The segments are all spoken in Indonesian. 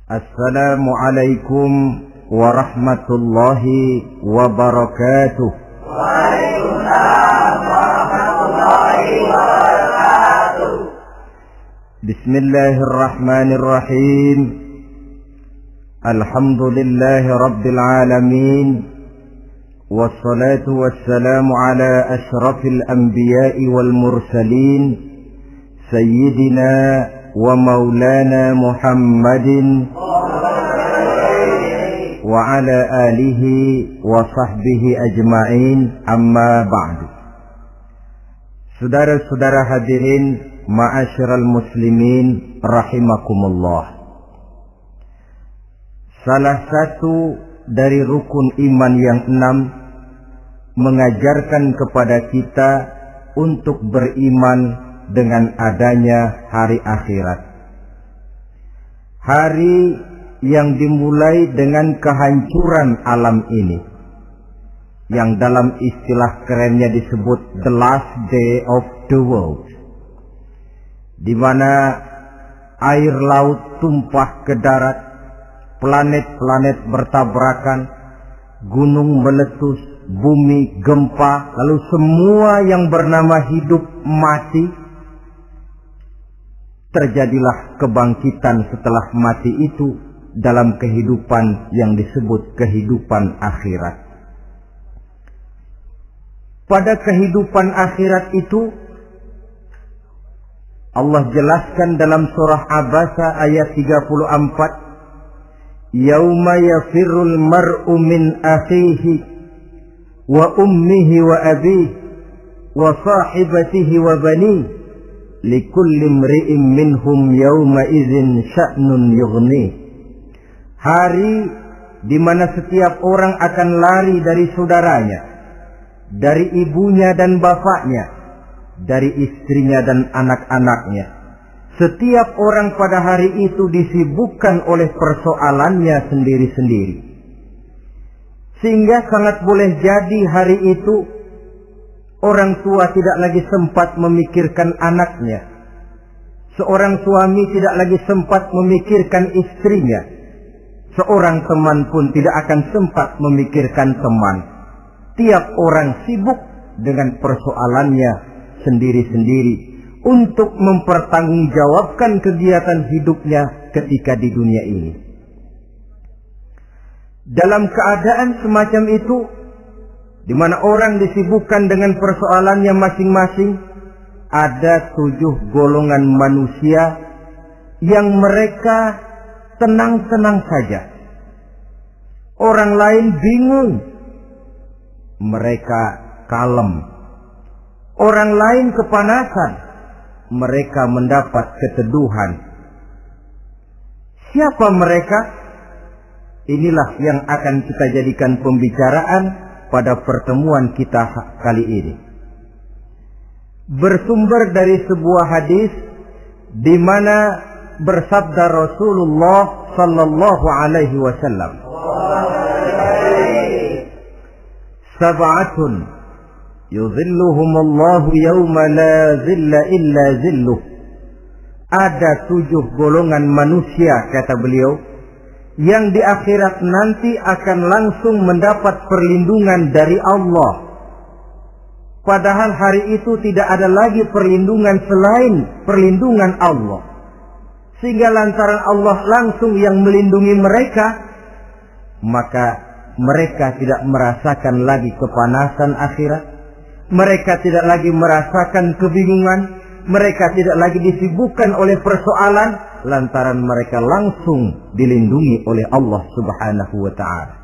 Assalamualaikum warahmatullahi wabarakatuh. Waalaikumsalam warahmatullahi wabarakatuh. Bismillahirrahmanirrahim. Alhamdulillahi rabbil alamin. Wassalatu wassalamu ala ashrafil anbiya'i wal mursalin. Sayyidina wa maulana Muhammadin wa ala alihi wa sahbihi ajma'in, amma ba'du. Saudara-saudara hadirin, ma'asyiral muslimin rahimakumullah. Salah satu dari rukun iman yang 6 mengajarkan kepada kita untuk beriman dengan adanya hari akhirat. Hari yang dimulai dengan kehancuran alam ini, yang dalam istilah kerennya disebut the last day of the world, di mana air laut tumpah ke darat, planet-planet bertabrakan, gunung meletus, bumi gempa, lalu semua yang bernama hidup mati. Terjadilah kebangkitan setelah mati itu dalam kehidupan yang disebut kehidupan akhirat. Pada kehidupan akhirat itu Allah jelaskan dalam surah Abasa ayat 34, Yauma yafirrul mar'u min akhihi wa ummihi wa abihi wa sahibatihi wa banihi likulli imri'in minhum yawma idzin sya'nun yughni. Hari di mana setiap orang akan lari dari saudaranya, dari ibunya dan bapaknya, dari istrinya dan anak-anaknya. Setiap orang pada hari itu disibukkan oleh persoalannya sendiri-sendiri. Sehingga sangat boleh jadi hari itu orang tua tidak lagi sempat memikirkan anaknya. Seorang suami tidak lagi sempat memikirkan istrinya. Seorang teman pun tidak akan sempat memikirkan teman. Tiap orang sibuk dengan persoalannya sendiri-sendiri untuk mempertanggungjawabkan kegiatan hidupnya ketika di dunia ini. Dalam keadaan semacam itu, di mana orang disibukkan dengan persoalannya masing-masing, ada 7 golongan manusia yang mereka tenang-tenang saja. Orang lain bingung, mereka kalem. Orang lain kepanasan, mereka mendapat keteduhan. Siapa mereka? Inilah yang akan kita jadikan pembicaraan pada pertemuan kita kali ini. Bersumber dari sebuah hadis di mana bersabda Rasulullah sallallahu alaihi wasallam, Sab'atun yudhilluhumullahu yawma la zilla illa zilluh. Ada 7 golongan manusia, kata beliau, yang di akhirat nanti akan langsung mendapat perlindungan dari Allah. Padahal hari itu tidak ada lagi perlindungan selain perlindungan Allah. Sehingga lantaran Allah langsung yang melindungi mereka, maka mereka tidak merasakan lagi kepanasan akhirat. Mereka tidak lagi merasakan kebingungan. Mereka tidak lagi disibukkan oleh persoalan, lantaran mereka langsung dilindungi oleh Allah Subhanahu wa ta'ala.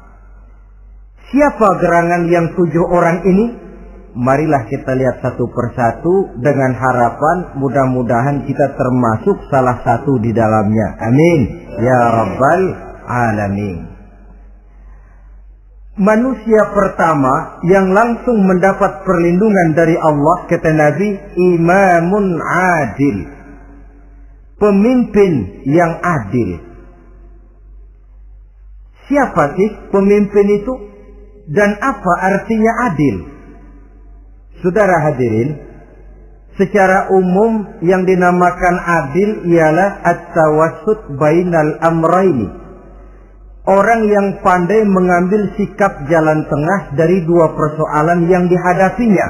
Siapa gerangan yang 7 orang ini? Marilah kita lihat satu persatu dengan harapan mudah-mudahan kita termasuk salah satu di dalamnya. Amin ya rabbal alamin. Manusia pertama yang langsung mendapat perlindungan dari Allah, kata Nabi, imamun adil. Pemimpin yang adil. Siapa sih pemimpin itu? Dan apa artinya adil? Saudara hadirin, Secara umum yang dinamakan adil ialah at-tawassut bainal amraini. Orang yang pandai mengambil sikap jalan tengah dari dua persoalan yang dihadapinya.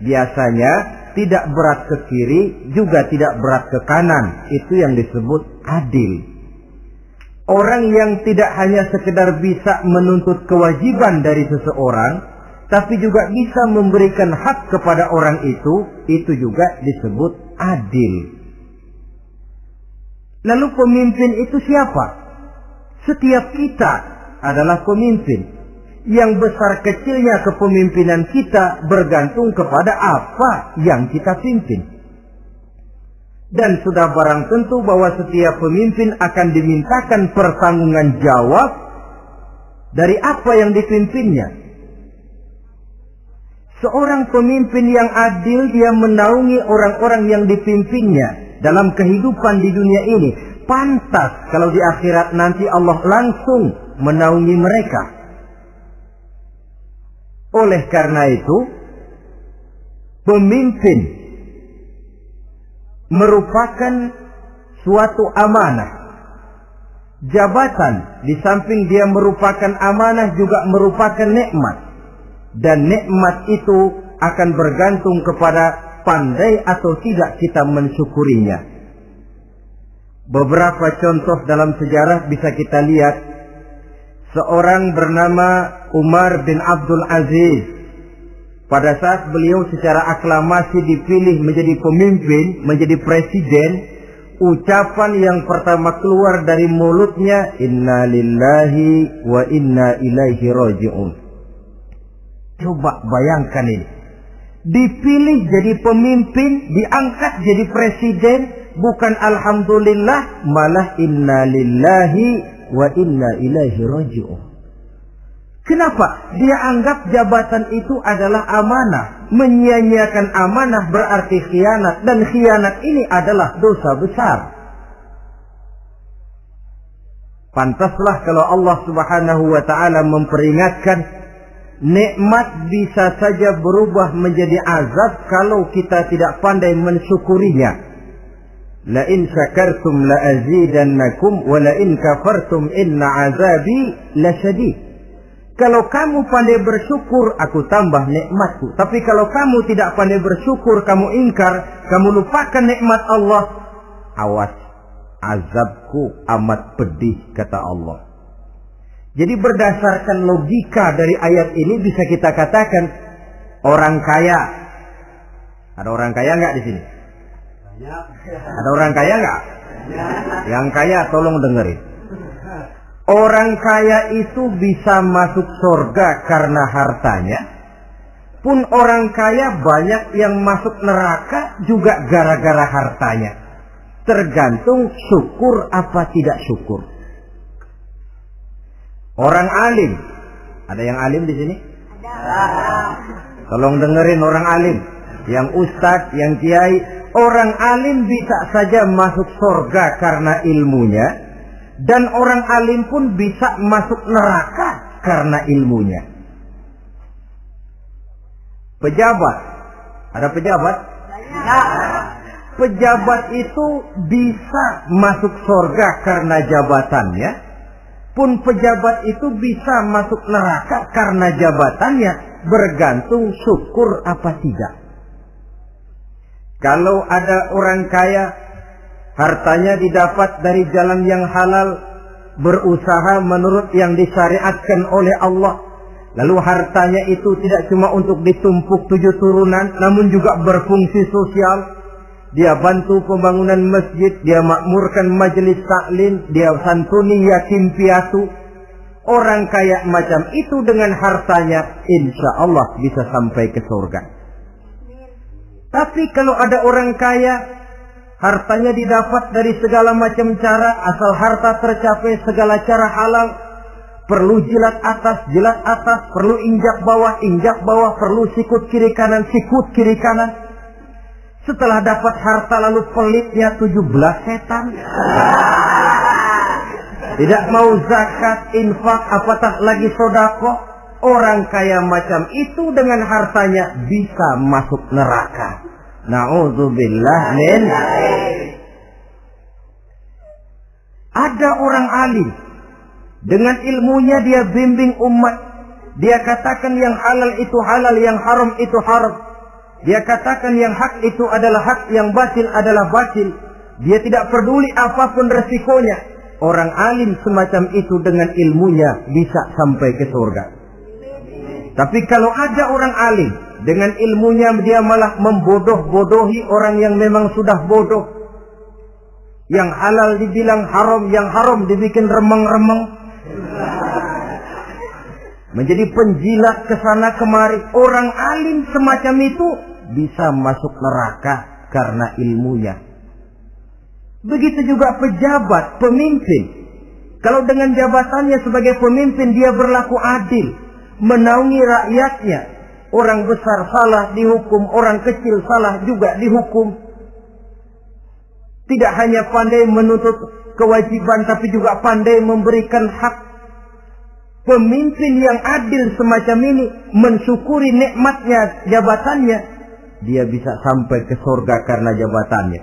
Biasanya tidak berat ke kiri, juga tidak berat ke kanan. Itu yang disebut adil. Orang yang tidak hanya sekedar bisa menuntut kewajiban dari seseorang, tapi juga bisa memberikan hak kepada orang itu juga disebut adil. Lalu pemimpin itu siapa? Setiap kita adalah pemimpin. Yang besar kecilnya kepemimpinan kita bergantung kepada apa yang kita pimpin. Dan sudah barang tentu bahwa setiap pemimpin akan dimintakan pertanggungan jawab dari apa yang dipimpinnya. Seorang pemimpin yang adil, dia menaungi orang-orang yang dipimpinnya dalam kehidupan di dunia ini. Pantas kalau di akhirat nanti Allah langsung menaungi mereka. Oleh karena itu, pemimpin merupakan suatu amanah. Jabatan di samping dia merupakan amanah juga merupakan nikmat. Dan nikmat itu akan bergantung kepada pandai atau tidak kita mensyukurinya. Beberapa contoh dalam sejarah bisa kita lihat. Seorang bernama Umar bin Abdul Aziz. Pada saat beliau secara aklamasi dipilih menjadi pemimpin, menjadi presiden, ucapan yang pertama keluar dari mulutnya, Inna lillahi wa inna ilaihi raji'un. Coba bayangkan ini. Dipilih jadi pemimpin, diangkat jadi presiden, bukan alhamdulillah, malah inna lillahi wa inna ilaihi raji'un. Kenapa? Dia anggap jabatan itu adalah amanah. Menyia-nyiakan amanah berarti khianat, dan khianat ini adalah dosa besar. Pantaslah kalau Allah Subhanahu wa taala memperingatkan, nikmat bisa saja berubah menjadi azab kalau kita tidak pandai mensyukurinya. La in syakartum la azidannakum wa la in kafartum inna azabi lasyadid. Kalau kamu pandai bersyukur, aku tambah nikmatku. Tapi kalau kamu tidak pandai bersyukur, kamu ingkar, kamu lupakan nikmat Allah, awas, azabku amat pedih, kata Allah. Jadi berdasarkan logika dari ayat ini bisa kita katakan orang kaya. Ada orang kaya nggak di sini? Ada orang kaya nggak? Yang kaya tolong dengerin. Orang kaya itu bisa masuk surga karena hartanya. Pun orang kaya banyak yang masuk neraka juga gara-gara hartanya. Tergantung syukur apa tidak syukur. Orang alim, ada yang alim di sini? Ada. Tolong dengerin orang alim, yang ustadz, yang kiai. Orang alim bisa saja masuk surga karena ilmunya, dan orang alim pun bisa masuk neraka karena ilmunya. Pejabat, ada pejabat? Pejabat itu bisa masuk surga karena jabatannya. Pun pejabat itu bisa masuk neraka karena jabatannya, bergantung syukur apa tidak. Kalau ada orang kaya, hartanya didapat dari jalan yang halal, berusaha menurut yang disyariatkan oleh Allah. Lalu hartanya itu tidak cuma untuk ditumpuk 7 turunan, namun juga berfungsi sosial. Dia bantu pembangunan masjid, dia makmurkan majelis taklim, dia santuni yatim piatu. Orang kaya macam itu dengan hartanya, insya Allah bisa sampai ke surga. Tapi kalau ada orang kaya, hartanya didapat dari segala macam cara, asal harta tercapai segala cara halal. Perlu jilat atas, perlu injak bawah, perlu sikut kiri kanan, sikut kiri kanan. Setelah dapat harta lalu pelitnya 17 setan. Tidak mau zakat, infak, apatah lagi sedekah. Orang kaya macam itu dengan hartanya bisa masuk neraka. Na'udzubillah min. Ada orang alim, dengan ilmunya dia bimbing umat. Dia katakan yang halal itu halal, yang haram itu haram. Dia katakan yang hak itu adalah hak, yang batil adalah batil. Dia tidak peduli apapun resikonya. Orang alim semacam itu dengan ilmunya bisa sampai ke surga. Tapi kalau ada orang alim, dengan ilmunya dia malah membodoh-bodohi orang yang memang sudah bodoh. Yang halal dibilang haram, yang haram dibikin remeng-remeng. Menjadi penjilat kesana kemari. Orang alim semacam itu bisa masuk neraka karena ilmunya. Begitu juga pejabat, pemimpin. Kalau dengan jabatannya sebagai pemimpin dia berlaku adil, menaungi rakyatnya. Orang besar salah dihukum, orang kecil salah juga dihukum. Tidak hanya pandai menuntut kewajiban, tapi juga pandai memberikan hak. Pemimpin yang adil semacam ini mensyukuri nikmatnya jabatannya, dia bisa sampai ke surga karena jabatannya.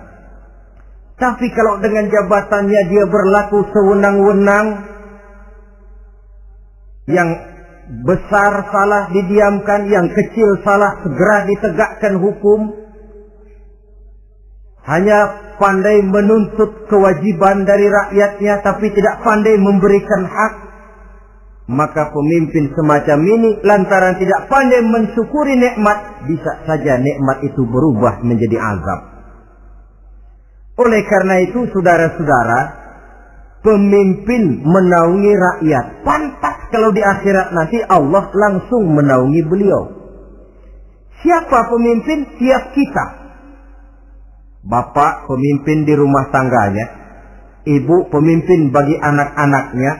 Tapi kalau dengan jabatannya dia berlaku sewenang-wenang, yang besar salah didiamkan, yang kecil salah segera ditegakkan hukum. Hanya pandai menuntut kewajiban dari rakyatnya, tapi tidak pandai memberikan hak. Maka pemimpin semacam ini lantaran tidak pandai mensyukuri nikmat, bisa saja nikmat itu berubah menjadi azab. Oleh karena itu saudara-saudara, pemimpin menaungi rakyat. Pantas kalau di akhirat nanti Allah langsung menaungi beliau. Siapa pemimpin? Tiap kita. Bapak pemimpin di rumah tangganya, ibu pemimpin bagi anak-anaknya,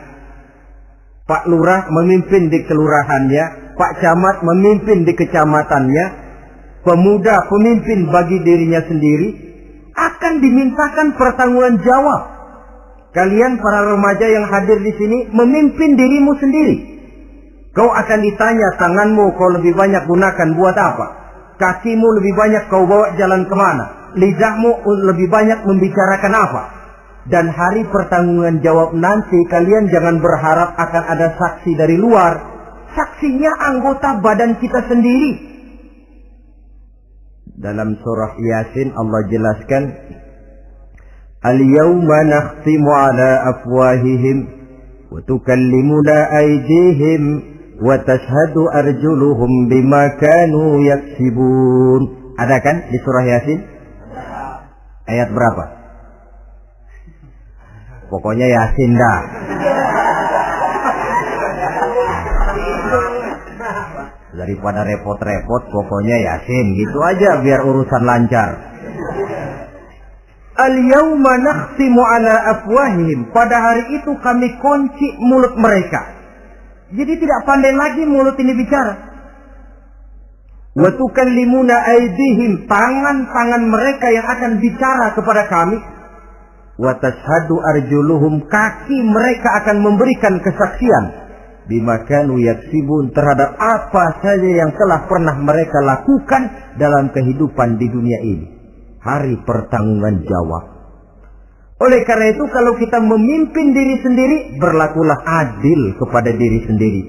Pak Lurah memimpin di kelurahannya, Pak Camat memimpin di kecamatannya, pemuda pemimpin bagi dirinya sendiri, akan dimintakan pertanggungan jawab. Kalian para remaja yang hadir di sini memimpin dirimu sendiri. Kau akan ditanya, tanganmu kau lebih banyak gunakan buat apa? Kakimu lebih banyak kau bawa jalan kemana? Lidahmu lebih banyak membicarakan apa? Dan hari pertanggungan jawab nanti kalian jangan berharap akan ada saksi dari luar. Saksinya anggota badan kita sendiri. Dalam surah Yasin Allah jelaskan, Al-yawma nakhtimu ala afwahihim wa tukallimuna aydihim wa tashhadu arjuluhum bima kanu yaksibun. Ada kan di surah Yasin? Ayat berapa? Pokoknya Yasin dah. Daripada repot-repot, pokoknya Yasin. Gitu aja biar urusan lancar. Al-yawma nakhtimu ala afwahihim. Pada hari itu kami kunci mulut mereka. Jadi tidak pandai lagi mulut ini bicara. Wa tukallimuna aydihim, tangan-tangan mereka yang akan bicara kepada kami. Wa tashhadu arjuluhum, kaki mereka akan memberikan kesaksian bima kanu yaksibun, terhadap apa saja yang telah pernah mereka lakukan dalam kehidupan di dunia ini. Hari pertanggungan jawab. Oleh karena itu kalau kita memimpin diri sendiri, berlakulah adil kepada diri sendiri.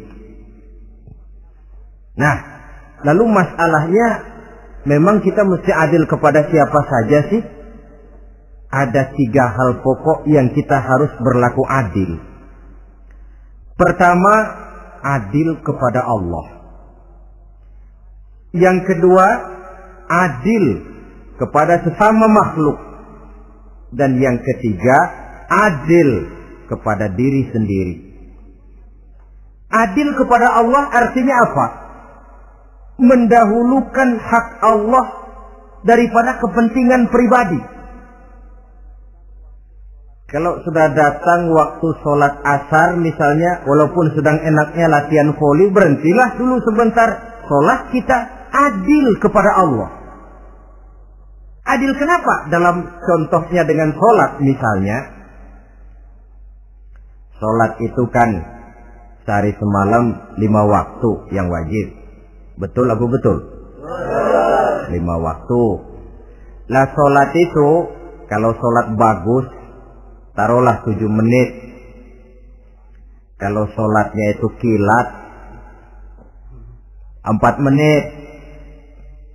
Nah, lalu masalahnya, memang kita mesti adil kepada siapa saja sih? Ada 3 hal pokok yang kita harus berlaku adil. Pertama, adil kepada Allah. Yang kedua, adil kepada sesama makhluk. Dan yang ketiga, adil kepada diri sendiri. Adil kepada Allah artinya apa? Mendahulukan hak Allah daripada kepentingan pribadi. Kalau sudah datang waktu sholat asar misalnya, walaupun sedang enaknya latihan voli, berhentilah dulu sebentar. Sholat kita adil kepada Allah. Adil kenapa? Dalam contohnya dengan sholat misalnya. Sholat itu kan sehari semalam 5 waktu yang wajib. Betul apa betul? 5 waktu. Lah sholat itu, kalau sholat bagus, taruhlah 7 menit. Kalau sholatnya itu kilat, 4 menit.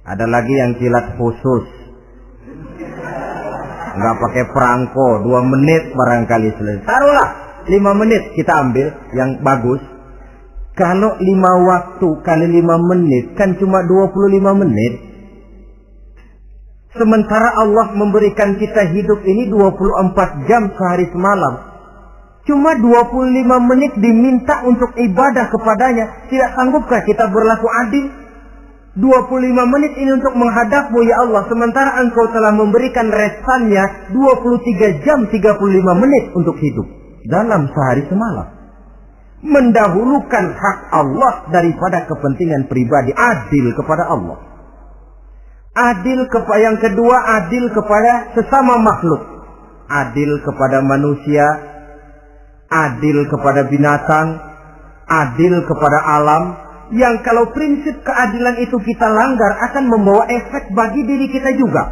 Ada lagi yang kilat khusus, nggak pakai perangko, 2 menit barangkali selesai. Taruhlah 5 menit kita ambil yang bagus. Kalau 5 waktu kali 5 menit kan cuma 25 menit. Sementara Allah memberikan kita hidup ini 24 jam sehari semalam. Cuma 25 menit diminta untuk ibadah kepadanya. Tidak sanggupkah kita berlaku adil? 25 menit ini untuk menghadapmu ya Allah. Sementara engkau telah memberikan resannya 23 jam 35 menit untuk hidup dalam sehari semalam. Mendahulukan hak Allah daripada kepentingan pribadi. Adil kepada Allah. Adil kepada yang kedua, adil kepada sesama makhluk. Adil kepada manusia, adil kepada binatang, adil kepada alam. Yang kalau prinsip keadilan itu kita langgar akan membawa efek bagi diri kita juga.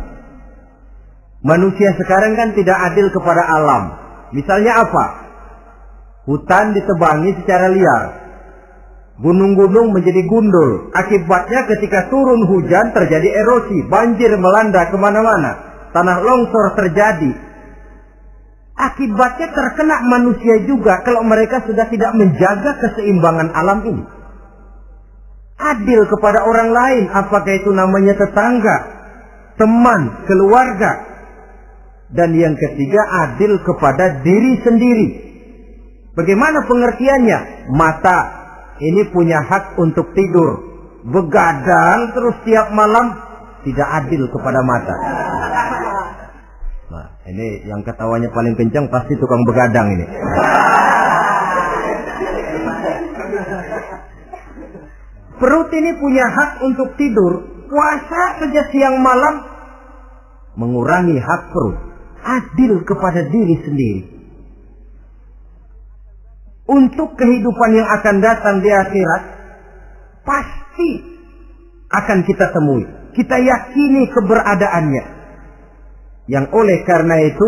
Manusia sekarang kan tidak adil kepada alam. Misalnya apa? Hutan ditebangi secara liar. Gunung-gunung menjadi gundul. Akibatnya ketika turun hujan terjadi erosi. Banjir melanda kemana-mana. Tanah longsor terjadi. Akibatnya terkena manusia juga kalau mereka sudah tidak menjaga keseimbangan alam ini. Adil kepada orang lain. Apakah itu namanya tetangga, teman, keluarga. Dan yang ketiga, adil kepada diri sendiri. Bagaimana pengertiannya? Mata ini punya hak untuk tidur. Begadang terus tiap malam, tidak adil kepada mata. Nah, ini yang ketawanya paling kencang pasti tukang begadang ini. Perut ini punya hak untuk tidur. Puasa saja siang malam, mengurangi hak perut. Adil kepada diri sendiri. Untuk kehidupan yang akan datang di akhirat, pasti akan kita temui. Kita yakini keberadaannya. Yang oleh karena itu,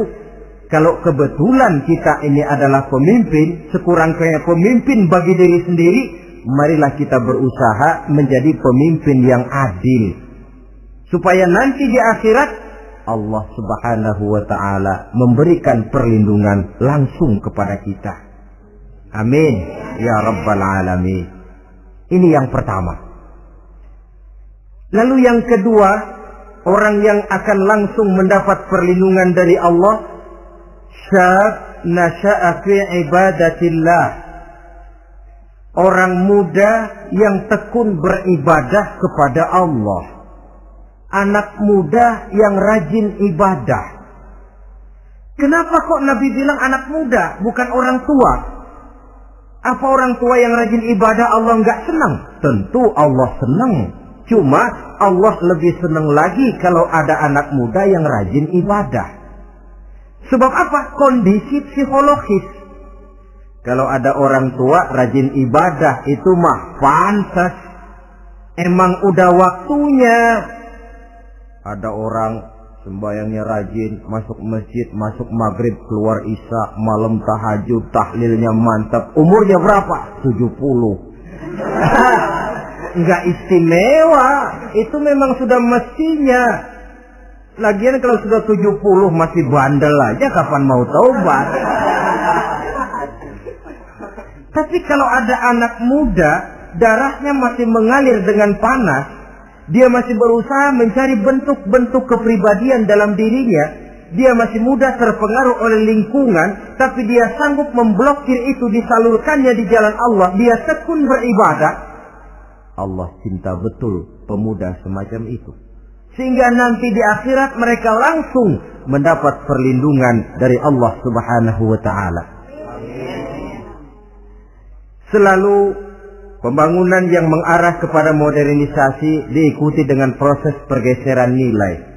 kalau kebetulan kita ini adalah pemimpin, sekurang-kurangnya pemimpin bagi diri sendiri, marilah kita berusaha menjadi pemimpin yang adil. Supaya nanti di akhirat, Allah Subhanahu wa ta'ala memberikan perlindungan langsung kepada kita. Amin ya rabbal alamin. Ini yang pertama. Lalu yang kedua, orang yang akan langsung mendapat perlindungan dari Allah, syab nasha'a fi ibadatillah. Orang muda yang tekun beribadah kepada Allah. Anak muda yang rajin ibadah. Kenapa kok Nabi bilang anak muda, bukan orang tua? Apa orang tua yang rajin ibadah Allah nggak senang? Tentu Allah senang. Cuma Allah lebih senang lagi kalau ada anak muda yang rajin ibadah. Sebab apa? Kondisi psikologis. Kalau ada orang tua rajin ibadah itu mah pantas. Emang udah waktunya. Ada orang sembayangnya rajin, masuk masjid, masuk maghrib, keluar isya, malam tahajud, tahlilnya mantap. Umurnya berapa? 70. Enggak istimewa. Itu memang sudah mestinya. Lagian kalau sudah 70 masih bandel aja, kapan mau taubat? Tapi kalau ada anak muda, darahnya masih mengalir dengan panas, dia masih berusaha mencari bentuk-bentuk kepribadian dalam dirinya. Dia masih mudah terpengaruh oleh lingkungan, tapi dia sanggup memblokir itu, disalurkannya di jalan Allah. Dia tekun beribadah. Allah cinta betul pemuda semacam itu. Sehingga nanti di akhirat mereka langsung mendapat perlindungan dari Allah Subhanahu wa ta'ala. Selalu pembangunan yang mengarah kepada modernisasi diikuti dengan proses pergeseran nilai.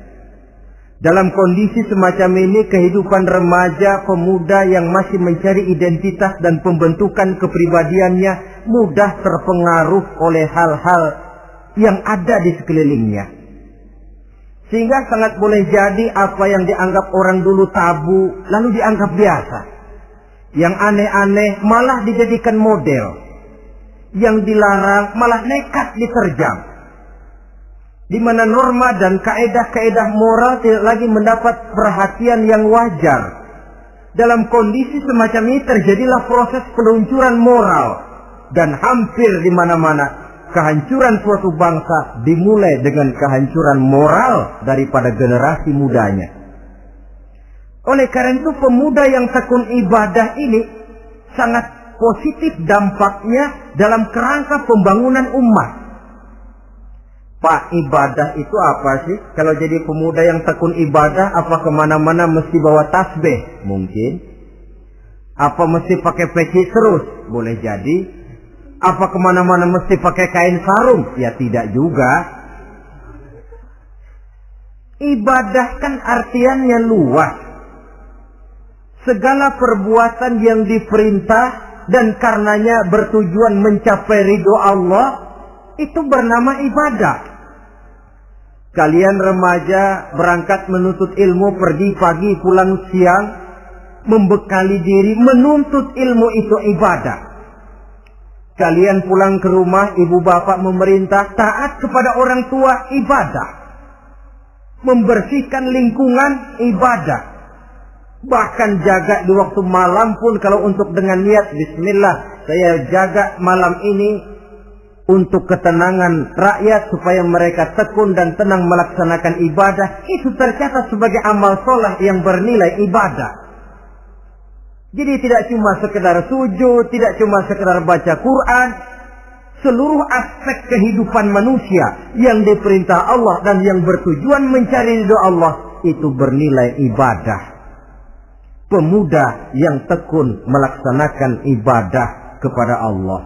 Dalam kondisi semacam ini, kehidupan remaja, pemuda yang masih mencari identitas dan pembentukan kepribadiannya mudah terpengaruh oleh hal-hal yang ada di sekelilingnya. Sehingga sangat boleh jadi apa yang dianggap orang dulu tabu, lalu dianggap biasa. Yang aneh-aneh malah dijadikan model. Yang dilarang malah nekat diterjang. Di mana norma dan kaedah-kaedah moral tidak lagi mendapat perhatian yang wajar. Dalam kondisi semacam ini terjadilah proses peluncuran moral. Dan hampir di mana-mana kehancuran suatu bangsa dimulai dengan kehancuran moral daripada generasi mudanya. Oleh karena itu pemuda yang tekun ibadah ini sangat positif dampaknya dalam kerangka pembangunan umat. Pak, ibadah itu apa sih? Kalau jadi pemuda yang tekun ibadah, apa kemana-mana mesti bawa tasbih? Mungkin. Apa mesti pakai peci terus? Boleh jadi. Apa kemana-mana mesti pakai kain sarung? Ya tidak juga. Ibadah kan artiannya luas. Segala perbuatan yang diperintah dan karenanya bertujuan mencapai ridho Allah, itu bernama ibadah. Kalian remaja berangkat menuntut ilmu, pergi pagi pulang siang, membekali diri, menuntut ilmu itu ibadah. Kalian pulang ke rumah, ibu bapak memerintah, taat kepada orang tua, ibadah. Membersihkan lingkungan, ibadah. Bahkan jaga di waktu malam pun kalau untuk dengan niat, bismillah, saya jaga malam ini untuk ketenangan rakyat supaya mereka tekun dan tenang melaksanakan ibadah. Itu tercatat sebagai amal soleh yang bernilai ibadah. Jadi tidak cuma sekedar sujud, tidak cuma sekedar baca Quran. Seluruh aspek kehidupan manusia yang diperintah Allah dan yang bertujuan mencari ridho Allah, itu bernilai ibadah. Pemuda yang tekun melaksanakan ibadah kepada Allah.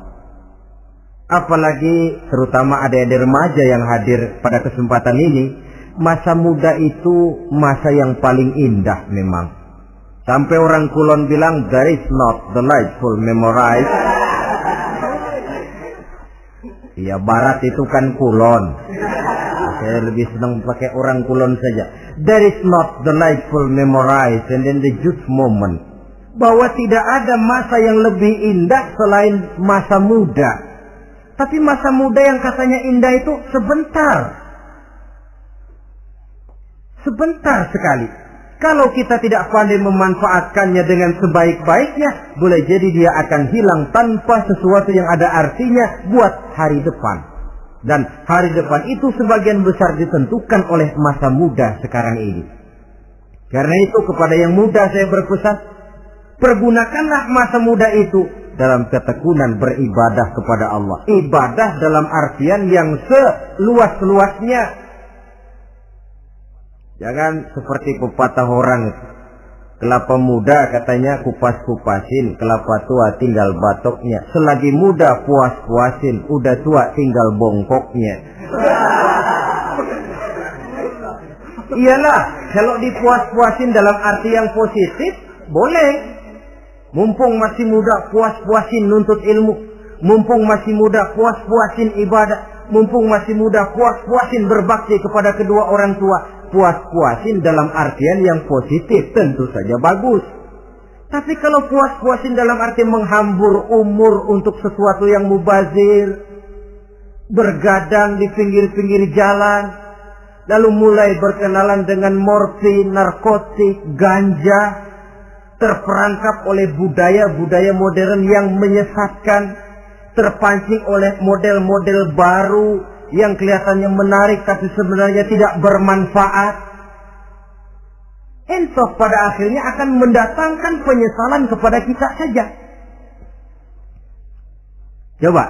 Apalagi terutama adik-adik remaja yang hadir pada kesempatan ini. Masa muda itu masa yang paling indah memang. Sampai orang Kulon bilang, there is not delightful memorize. Ya Barat itu kan Kulon. Saya lebih senang pakai orang Kulon saja. There is not delightful memorize and then the youth moment. Bahwa tidak ada masa yang lebih indah selain masa muda. Tapi masa muda yang katanya indah itu sebentar. Sebentar sekali. Kalau kita tidak pandai memanfaatkannya dengan sebaik-baiknya, boleh jadi dia akan hilang tanpa sesuatu yang ada artinya buat hari depan. Dan hari depan itu sebagian besar ditentukan oleh masa muda sekarang ini. Karena itu kepada yang muda saya berpesan, pergunakanlah masa muda itu dalam ketekunan beribadah kepada Allah. Ibadah dalam artian yang seluas-luasnya. Jangan seperti pepatah orang, kelapa muda katanya kupas-kupasin, kelapa tua tinggal batoknya. Selagi muda puas-puasin, udah tua tinggal bongkoknya. Iyalah, kalau dipuas-puasin dalam arti yang positif, boleh. Mumpung masih muda, puas-puasin nuntut ilmu. Mumpung masih muda, puas-puasin ibadah. Mumpung masih muda, puas-puasin berbakti kepada kedua orang tua. Puas-puasin dalam artian yang positif tentu saja bagus. Tapi kalau puas-puasin dalam arti menghambur umur untuk sesuatu yang mubazir, bergadang di pinggir-pinggir jalan, lalu mulai berkenalan dengan morfin, narkotik, ganja, terperangkap oleh budaya-budaya modern yang menyesatkan, terpancing oleh model-model baru yang kelihatannya menarik tapi sebenarnya tidak bermanfaat. Entah pada akhirnya akan mendatangkan penyesalan kepada kita saja. Coba,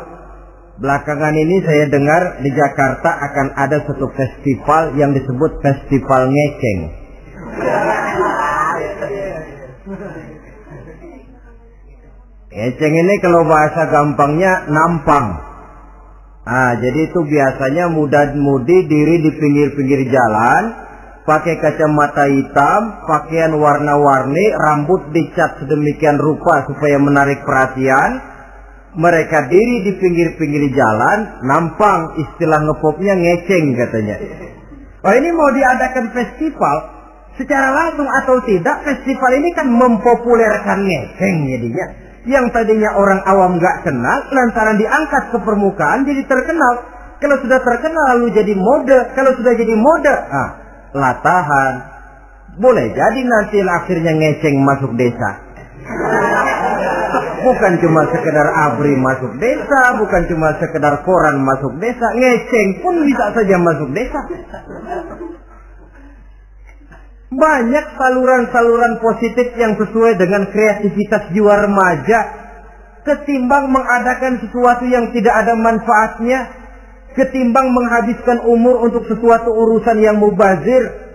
belakangan ini saya dengar di Jakarta akan ada satu festival yang disebut Festival Ngeceng. Ngeceng ini kalau bahasa gampangnya nampang. Jadi itu biasanya muda-mudi diri di pinggir-pinggir jalan, pakai kacamata hitam, pakaian warna-warni, rambut dicat sedemikian rupa supaya menarik perhatian. Mereka diri di pinggir-pinggir jalan, nampang, istilah ngepopnya ngeceng katanya. Oh, ini mau diadakan festival, secara langsung atau tidak, festival ini kan mempopulerkan ngeceng jadinya. Yang tadinya orang awam nggak kenal, lantaran diangkat ke permukaan jadi terkenal. Kalau sudah terkenal lalu jadi mode, kalau sudah jadi mode, latahan. Boleh jadi nanti akhirnya ngeceng masuk desa. Bukan cuma sekedar ABRI masuk desa, bukan cuma sekedar koran masuk desa, ngeceng pun bisa saja masuk desa. Banyak saluran-saluran positif yang sesuai dengan kreativitas jiwa remaja. Ketimbang mengadakan sesuatu yang tidak ada manfaatnya, ketimbang menghabiskan umur untuk sesuatu urusan yang mubazir.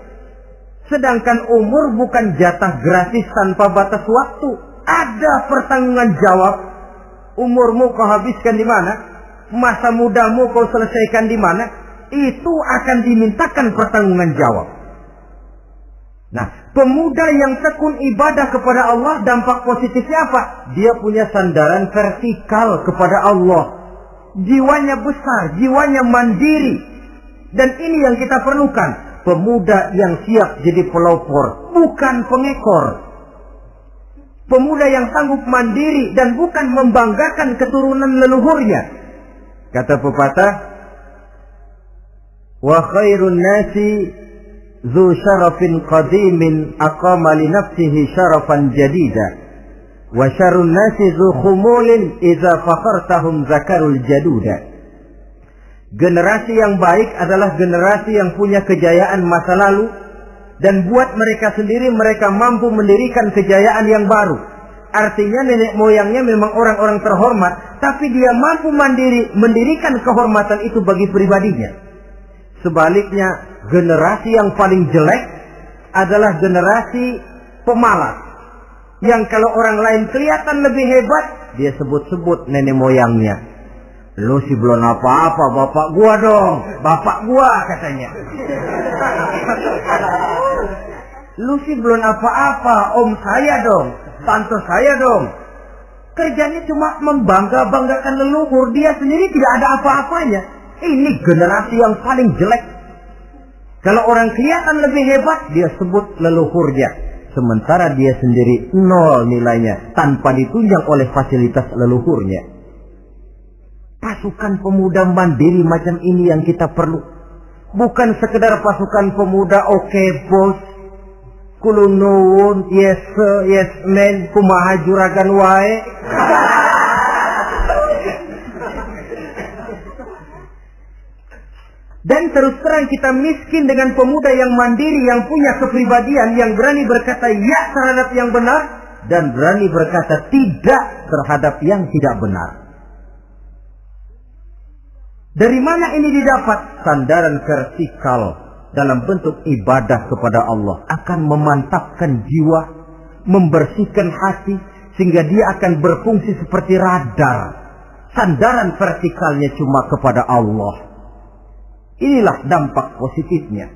Sedangkan umur bukan jatah gratis tanpa batas waktu. Ada pertanggungan jawab. Umurmu kau habiskan di mana? Masa mudamu kau selesaikan di mana? Itu akan dimintakan pertanggungan jawab. Nah, pemuda yang tekun ibadah kepada Allah, dampak positifnya apa? Dia punya sandaran vertikal kepada Allah. Jiwanya besar, jiwanya mandiri. Dan ini yang kita perlukan. Pemuda yang siap jadi pelopor, bukan pengekor. Pemuda yang sanggup mandiri dan bukan membanggakan keturunan leluhurnya. Kata pepatah, wa khairun nasi zu syarafin qadimin aqama li nafsihi syarafan jadida wa syarrun nasi zu khumulin idza fakhartahum zakarul jaduda. Generasi yang baik adalah generasi yang punya kejayaan masa lalu dan buat mereka sendiri mereka mampu mendirikan kejayaan yang baru. Artinya nenek moyangnya memang orang-orang terhormat, tapi dia mampu mandiri mendirikan kehormatan itu bagi pribadinya. Sebaliknya, generasi yang paling jelek adalah generasi pemalas. Yang kalau orang lain kelihatan lebih hebat, dia sebut-sebut nenek moyangnya. Lu sih belum apa-apa, bapak gua dong. Bapak gua katanya. Lu sih belum apa-apa, om saya dong. Tante saya dong. Kerjanya cuma membangga-banggakan leluhur. Dia sendiri tidak ada apa-apanya. Ini generasi yang paling jelek. Kalau orang kelihatan lebih hebat, dia sebut leluhurnya. Sementara dia sendiri nol nilainya, tanpa ditunjang oleh fasilitas leluhurnya. Pasukan pemuda mandiri macam ini yang kita perlu. Bukan sekedar pasukan pemuda oke bos, kulun nuwun, yes sir, yes man, kumaha juragan wae. Dan terus terang kita miskin dengan pemuda yang mandiri, yang punya kepribadian, yang berani berkata ya terhadap yang benar dan berani berkata tidak terhadap yang tidak benar. Dari mana ini didapat? Sandaran vertikal dalam bentuk ibadah kepada Allah akan memantapkan jiwa, membersihkan hati, sehingga dia akan berfungsi seperti radar. Sandaran vertikalnya cuma kepada Allah. Inilah dampak positifnya.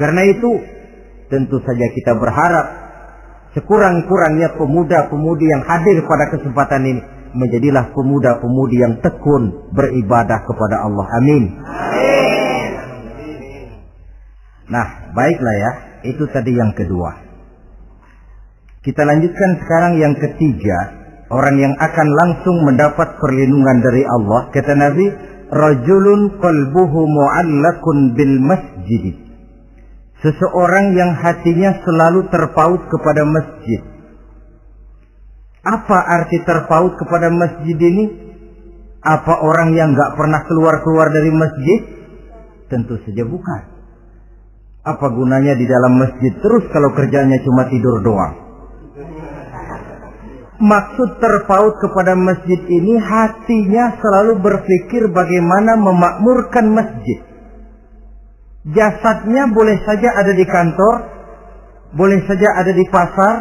Karena itu, tentu saja kita berharap sekurang-kurangnya pemuda-pemudi yang hadir pada kesempatan ini menjadilah pemuda-pemudi yang tekun beribadah kepada Allah. Amin. Amin. Nah, baiklah ya. Itu tadi yang kedua. Kita lanjutkan sekarang yang ketiga. Orang yang akan langsung mendapat perlindungan dari Allah. Kata Nabi, rajulun qalbuhu mu'allakun bil masjid. Seseorang yang hatinya selalu terpaut kepada masjid. Apa arti terpaut kepada masjid ini? Apa orang yang gak pernah keluar-keluar dari masjid? Tentu saja bukan. Apa gunanya di dalam masjid terus kalau kerjanya cuma tidur doang? Maksud terpaut kepada masjid ini, hatinya selalu berpikir bagaimana memakmurkan masjid. Jasadnya boleh saja ada di kantor, boleh saja ada di pasar,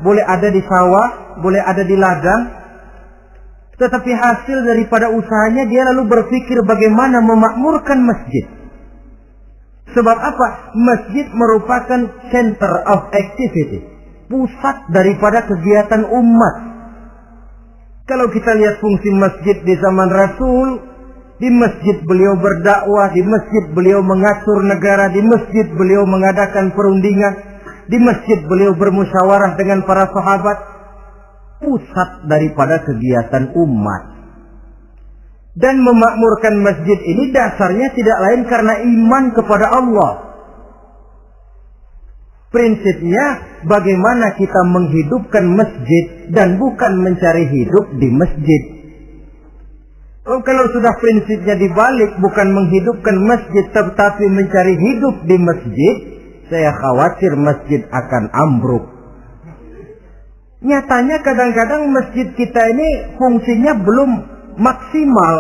boleh ada di sawah, boleh ada di ladang. Tetapi hasil daripada usahanya dia lalu berpikir bagaimana memakmurkan masjid. Sebab apa? Masjid merupakan center of activity, pusat daripada kegiatan umat. Kalau kita lihat fungsi masjid di zaman Rasul, Di masjid beliau berdakwah, di masjid beliau mengatur negara, di masjid beliau mengadakan perundingan, di masjid beliau bermusyawarah dengan para sahabat. Pusat daripada kegiatan umat. Dan memakmurkan masjid ini dasarnya tidak lain karena iman kepada Allah. Prinsipnya bagaimana kita menghidupkan masjid dan bukan mencari hidup di masjid. Kalau sudah prinsipnya dibalik, bukan menghidupkan masjid tetapi mencari hidup di masjid, saya khawatir masjid akan ambruk. Nyatanya kadang-kadang masjid kita ini fungsinya belum maksimal.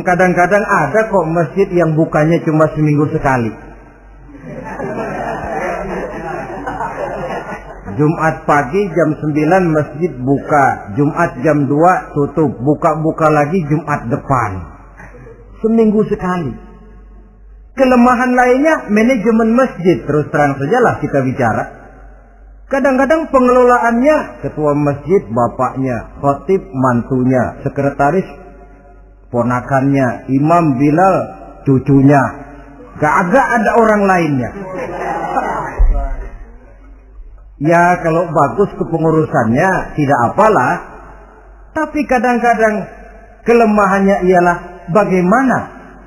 Kadang-kadang ada kok masjid yang bukanya cuma seminggu sekali. Jumat pagi jam 9 masjid buka, Jumat jam 2 tutup, buka-buka lagi Jumat depan. Seminggu sekali. Kelemahan lainnya manajemen masjid, terus terang sajalah kita bicara. Kadang-kadang pengelolaannya ketua masjid bapaknya, khatib mantunya, sekretaris ponakannya, imam Bilal cucunya. Gak ada orang lainnya. Ya kalau bagus kepengurusannya tidak apalah. Tapi kadang-kadang kelemahannya ialah bagaimana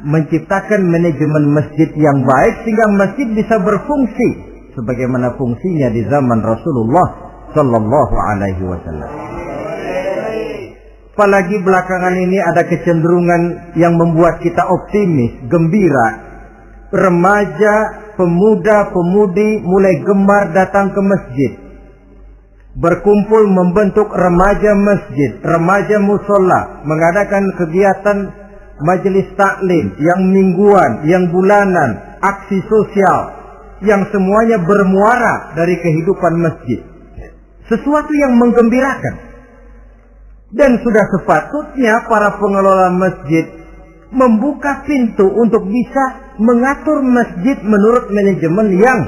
menciptakan manajemen masjid yang baik sehingga masjid bisa berfungsi sebagaimana fungsinya di zaman Rasulullah sallallahu alaihi wasallam. Apalagi belakangan ini ada kecenderungan yang membuat kita optimis, gembira. Remaja, pemuda-pemudi mulai gemar datang ke masjid. Berkumpul membentuk remaja masjid, remaja musola, mengadakan kegiatan majelis taklim yang mingguan, yang bulanan, aksi sosial, yang semuanya bermuara dari kehidupan masjid. Sesuatu yang menggembirakan. Dan sudah sepatutnya para pengelola masjid membuka pintu untuk bisa mengatur masjid menurut manajemen yang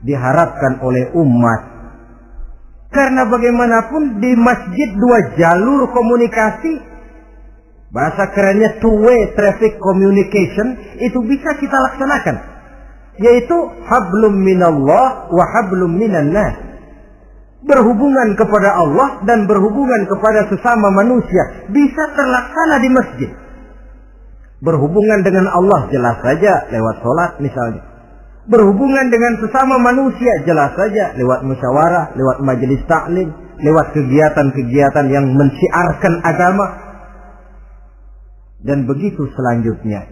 diharapkan oleh umat. Karena bagaimanapun di masjid dua jalur komunikasi, bahasa kerennya two-way traffic communication, itu bisa kita laksanakan. Yaitu hablum minallah wa hablum minan nas. Berhubungan kepada Allah dan berhubungan kepada sesama manusia bisa terlaksana di masjid. Berhubungan dengan Allah jelas saja lewat sholat misalnya. Berhubungan dengan sesama manusia jelas saja lewat musyawarah, lewat majelis taklim, lewat kegiatan-kegiatan yang mensiarkan agama. Dan begitu selanjutnya.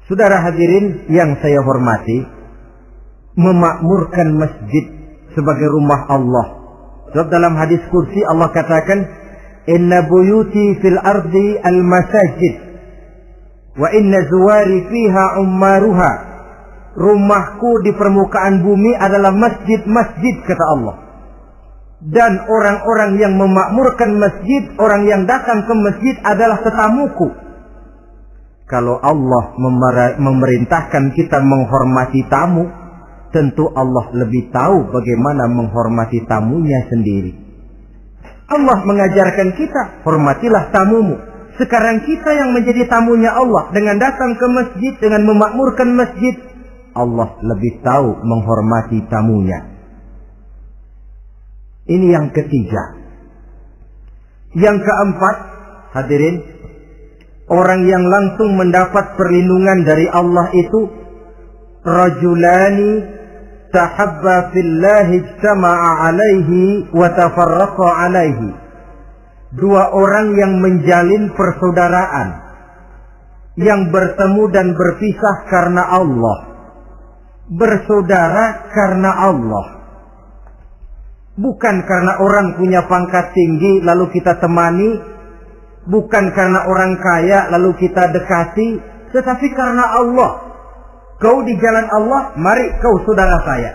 Saudara hadirin yang saya hormati, memakmurkan masjid sebagai rumah Allah. Sebab dalam hadis kursi Allah katakan, inna buyuti fil ardi al masajid wa inna zuwari fiha ummaruha. Rumahku di permukaan bumi adalah masjid-masjid, kata Allah. Dan orang-orang yang memakmurkan masjid, orang yang datang ke masjid adalah tetamuku. Kalau Allah memerintahkan kita menghormati tamu, tentu Allah lebih tahu bagaimana menghormati tamunya sendiri. Allah mengajarkan kita, hormatilah tamumu. Sekarang kita yang menjadi tamunya Allah dengan datang ke masjid, dengan memakmurkan masjid, Allah lebih tahu menghormati tamunya. Ini yang ketiga. Yang keempat, hadirin, orang yang langsung mendapat perlindungan dari Allah itu rajulani tahabba fillahi ijtama'a alaihi wa tafarraqa alaihi. Dua orang yang menjalin persaudaraan, yang bertemu dan berpisah karena Allah, bersaudara karena Allah. Bukan karena orang punya pangkat tinggi lalu kita temani, bukan karena orang kaya lalu kita dekati, tetapi karena Allah. Kau di jalan Allah, mari kau saudara saya.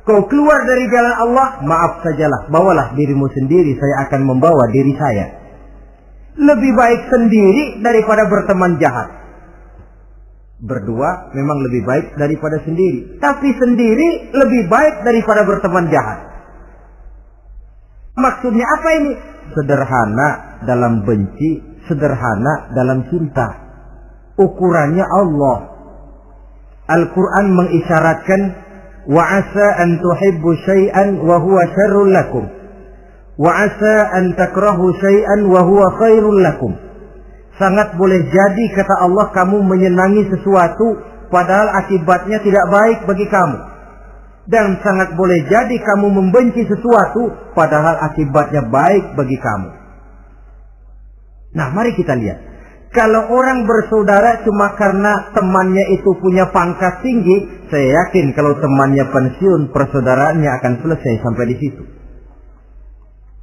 Kau keluar dari jalan Allah, maaf sajalah, bawalah dirimu sendiri, saya akan membawa diri saya. Lebih baik sendiri daripada berteman jahat. Berdua memang lebih baik daripada sendiri, tapi sendiri lebih baik daripada berteman jahat. Maksudnya apa ini? sederhana dalam benci, sederhana dalam cinta. Ukurannya Allah. Al-Quran mengisyaratkan, wa asa an tuhibbu syai'an wa huwa syarrul lakum, wa asa an takrahu syai'an wa huwa khairul lakum. Sangat boleh jadi, kata Allah, kamu menyenangi sesuatu padahal akibatnya tidak baik bagi kamu. Dan sangat boleh jadi kamu membenci sesuatu padahal akibatnya baik bagi kamu. Nah, mari kita lihat. Kalau orang bersaudara cuma karena temannya itu punya pangkat tinggi, saya yakin kalau temannya pensiun, persaudaraannya akan selesai sampai di situ.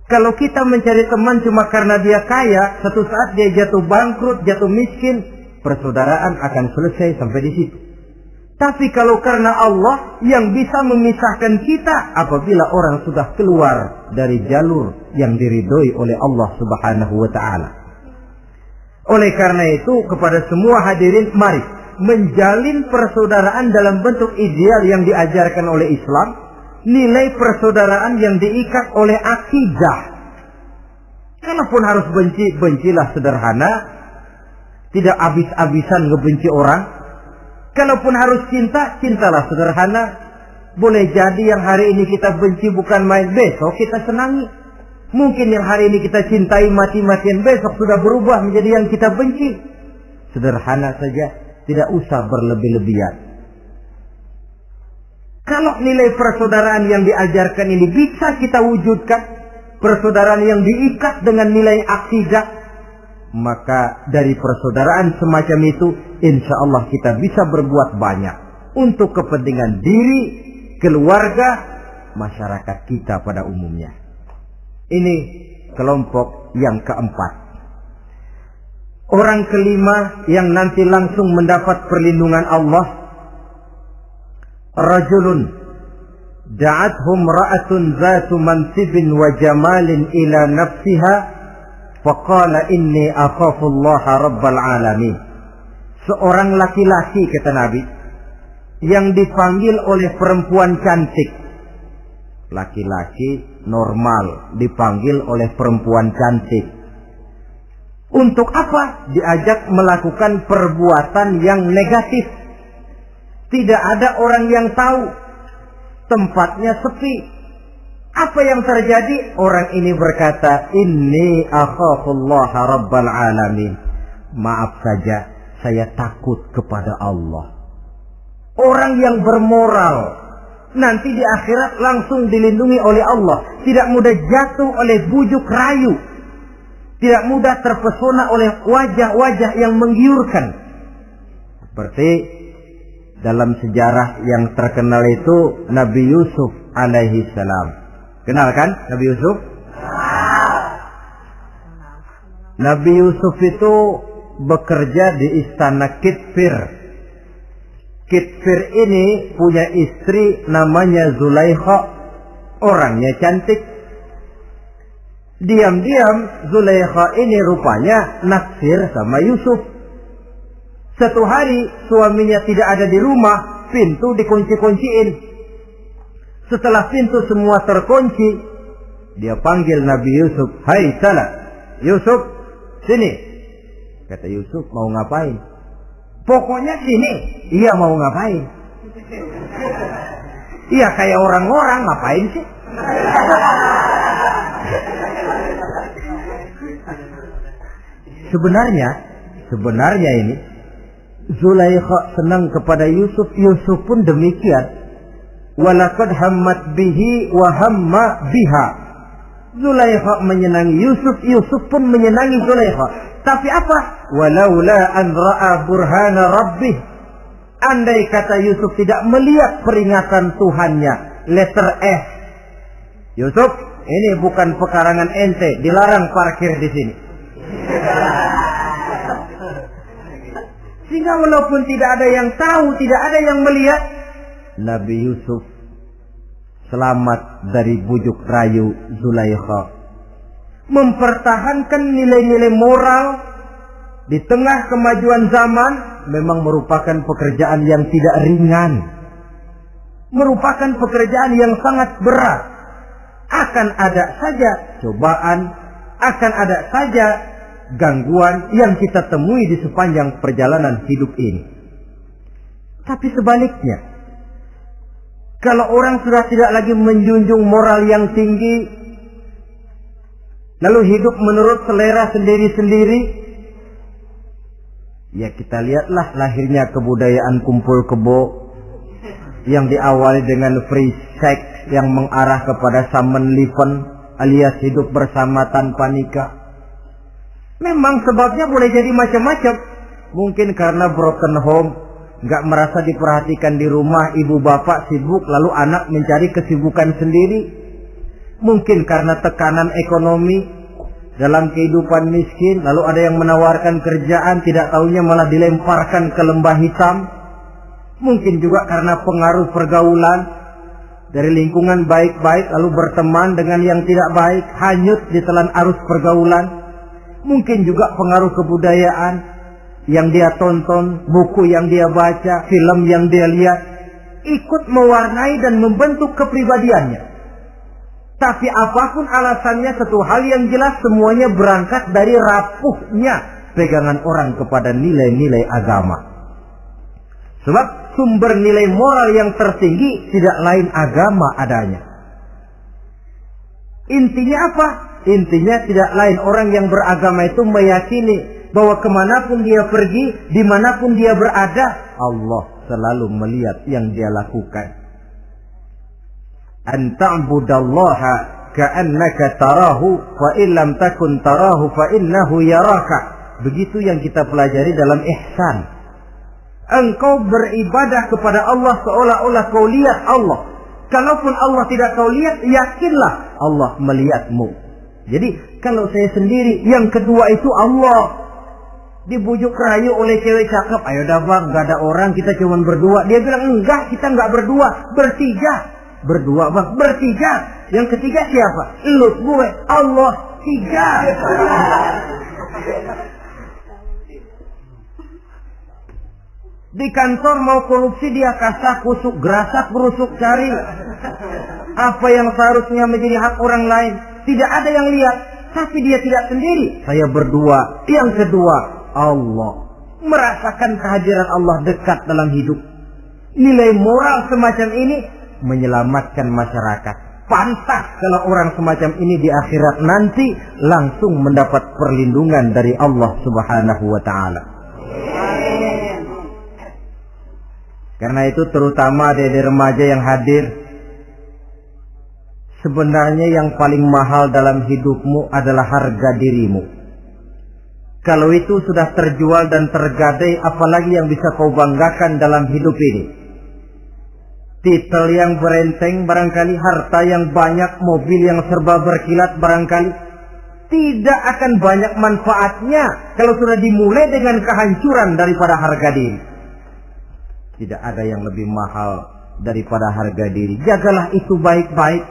Kalau kita mencari teman cuma karena dia kaya, satu saat dia jatuh bangkrut, jatuh miskin, persaudaraan akan selesai sampai di situ. Tapi kalau karena Allah yang bisa memisahkan kita apabila orang sudah keluar dari jalur yang diridhoi oleh Allah Subhanahu wa ta'ala. Oleh karena itu, kepada semua hadirin, mari menjalin persaudaraan dalam bentuk ideal yang diajarkan oleh Islam. Nilai persaudaraan yang diikat oleh akidah. Kalaupun harus benci, bencilah sederhana. Tidak habis-habisan ngebenci orang. Kalaupun harus cinta, cintalah sederhana. Boleh jadi yang hari ini kita benci bukan main, besok kita senangi. Mungkin yang hari ini kita cintai mati-matian, besok sudah berubah menjadi yang kita benci. Sederhana saja, tidak usah berlebih-lebihan. Kalau nilai persaudaraan yang diajarkan ini bisa kita wujudkan, persaudaraan yang diikat dengan nilai akidah, maka dari persaudaraan semacam itu, insya Allah kita bisa berbuat banyak untuk kepentingan diri, keluarga, masyarakat kita pada umumnya. Ini kelompok yang keempat. Orang kelima yang nanti langsung mendapat perlindungan Allah, rajulun da'athum ra'atun zatu mansibin wa jamalin ila nafsiha faqala inni akhafullaha rabbal alamin. Seorang laki-laki, kata Nabi, yang dipanggil oleh perempuan cantik. Laki-laki normal dipanggil oleh perempuan cantik. Untuk apa? Diajak melakukan perbuatan yang negatif. Tidak ada orang yang tahu. Tempatnya sepi. Apa yang terjadi? Orang ini berkata, inni akhafullaha rabbal alamin. Maaf saja, saya takut kepada Allah. Orang yang bermoral nanti di akhirat langsung dilindungi oleh Allah. Tidak mudah jatuh oleh bujuk rayu. Tidak mudah terpesona oleh wajah-wajah yang menggiurkan. Seperti dalam sejarah yang terkenal itu Nabi Yusuf alaihi salam. Kenal kan Nabi Yusuf? Nabi Yusuf itu bekerja di istana Kitfir. Kitfir ini punya istri namanya Zulaikha. Orangnya cantik. Diam-diam Zulaikha ini rupanya naksir sama Yusuf. Satu hari suaminya tidak ada di rumah, pintu dikunci-kunciin. Setelah pintu semua terkunci, dia panggil Nabi Yusuf, "Hai salah, Yusuf, sini." Kata Yusuf, "Mau ngapain?" "Pokoknya sini." "Iya, mau ngapain?" "Iya, kayak orang-orang, ngapain sih?" Sebenarnya ini Zulaikha senang kepada Yusuf, Yusuf pun demikian. Walaqad hammat bihi wa hamma biha. Zulaikha menyenangi Yusuf, Yusuf pun menyenangi Zulaikha. Tapi apa? Walaula an ra'a burhana rabbih. Andai kata Yusuf tidak melihat peringatan Tuhannya, letter S. Yusuf, ini bukan pekarangan ente, dilarang parkir di sini. Sehingga walaupun tidak ada yang tahu, tidak ada yang melihat, Nabi Yusuf selamat dari bujuk rayu Zulaikha. Mempertahankan nilai-nilai moral di tengah kemajuan zaman memang merupakan pekerjaan yang tidak ringan. Merupakan pekerjaan yang sangat berat. Akan ada saja cobaan, akan ada saja gangguan yang kita temui di sepanjang perjalanan hidup ini. Tapi sebaliknya, kalau orang sudah tidak lagi menjunjung moral yang tinggi, lalu hidup menurut selera sendiri-sendiri, ya kita lihatlah lahirnya kebudayaan kumpul kebo yang diawali dengan free sex yang mengarah kepada summon living alias hidup bersama tanpa nikah. Memang sebabnya boleh jadi macam-macam. Mungkin karena broken home, nggak merasa diperhatikan di rumah, ibu bapak sibuk, lalu anak mencari kesibukan sendiri. Mungkin karena tekanan ekonomi dalam kehidupan miskin, lalu ada yang menawarkan kerjaan, tidak taunya malah dilemparkan ke lembah hitam. Mungkin juga karena pengaruh pergaulan dari lingkungan baik-baik, lalu berteman dengan yang tidak baik, hanyut di telan arus pergaulan. Mungkin juga pengaruh kebudayaan yang dia tonton, buku yang dia baca, film yang dia lihat, ikut mewarnai dan membentuk kepribadiannya. Tapi apapun alasannya, satu hal yang jelas, semuanya berangkat dari rapuhnya pegangan orang kepada nilai-nilai agama. Sebab sumber nilai moral yang tertinggi tidak lain agama adanya. Intinya apa? Intinya tidak lain, orang yang beragama itu meyakini bahwa kemanapun dia pergi, dimanapun dia berada, Allah selalu melihat yang dia lakukan. An ta'budallaha ka'annaka tarahu fa illam takun tarahu fa innahu yaraka. Begitu yang kita pelajari dalam ihsan. Engkau beribadah kepada Allah seolah-olah kau lihat Allah. Kalaupun Allah tidak kau lihat, yakinlah Allah melihatmu. Jadi kalau saya sendiri, yang kedua itu Allah. Dibujuk rayu oleh cewek cakep, ayo dah bang, gak ada orang, kita cuma berdua. Dia bilang enggak, kita enggak berdua, bertiga. Berdua bang, bertiga. Yang ketiga siapa? Lu, gue, Allah, tiga. Di kantor mau korupsi dia kasak kusuk, gerasak berusuk cari apa yang seharusnya menjadi hak orang lain. Tidak ada yang lihat, tapi dia tidak sendiri. Saya berdua. Yang kedua, Allah. Merasakan kehadiran Allah dekat dalam hidup. Nilai moral semacam ini menyelamatkan masyarakat. Pantas kalau orang semacam ini di akhirat nanti langsung mendapat perlindungan dari Allah Subhanahu wa ta'ala. Karena itu terutama adik-adik remaja yang hadir, sebenarnya yang paling mahal dalam hidupmu adalah harga dirimu. Kalau itu sudah terjual dan tergadai, apalagi yang bisa kau banggakan dalam hidup ini? Titel yang berenteng barangkali, harta yang banyak, mobil yang serba berkilat barangkali. Tidak akan banyak manfaatnya kalau sudah dimulai dengan kehancuran daripada harga diri. Tidak ada yang lebih mahal daripada harga diri. Jagalah itu baik-baik.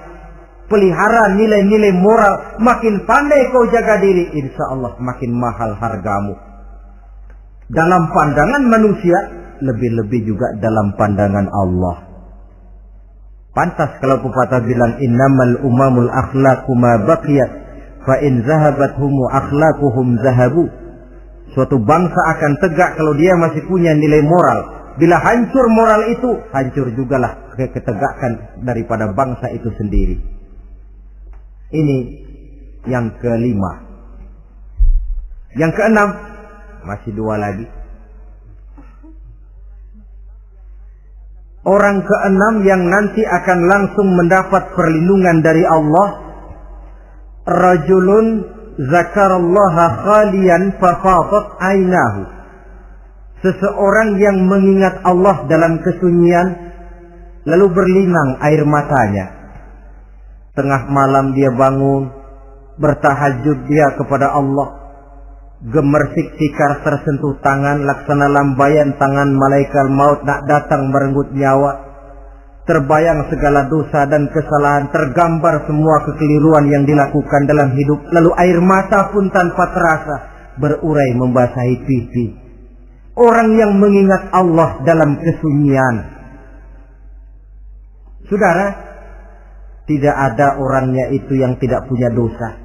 Pelihara nilai-nilai moral. Makin pandai kau jaga diri, insya Allah makin mahal hargamu. Dalam pandangan manusia, lebih-lebih juga dalam pandangan Allah. Pantas kalau pepatah bilang, innamal umamul akhlaqu ma baqiyat, fa in zahabat humu akhlaquhum zahabu. Suatu bangsa akan tegak kalau dia masih punya nilai moral. Bila hancur moral itu, hancur jugalah ketegakan daripada bangsa itu sendiri. Ini yang kelima. Yang keenam, masih dua lagi. Orang keenam yang nanti akan langsung mendapat perlindungan dari Allah, rajulun zakarallaha khalian fafadat ainahu. Seseorang yang mengingat Allah dalam kesunyian, lalu berlinang air matanya. Tengah malam dia bangun, bertahajud dia kepada Allah. Gemersik tikar tersentuh tangan, laksana lambaian tangan malaikat maut nak datang merenggut nyawa. Terbayang segala dosa dan kesalahan, tergambar semua kekeliruan yang dilakukan dalam hidup. Lalu air mata pun tanpa terasa berurai membasahi pipi. Orang yang mengingat Allah dalam kesunyian. Saudara, tidak ada orangnya itu yang tidak punya dosa.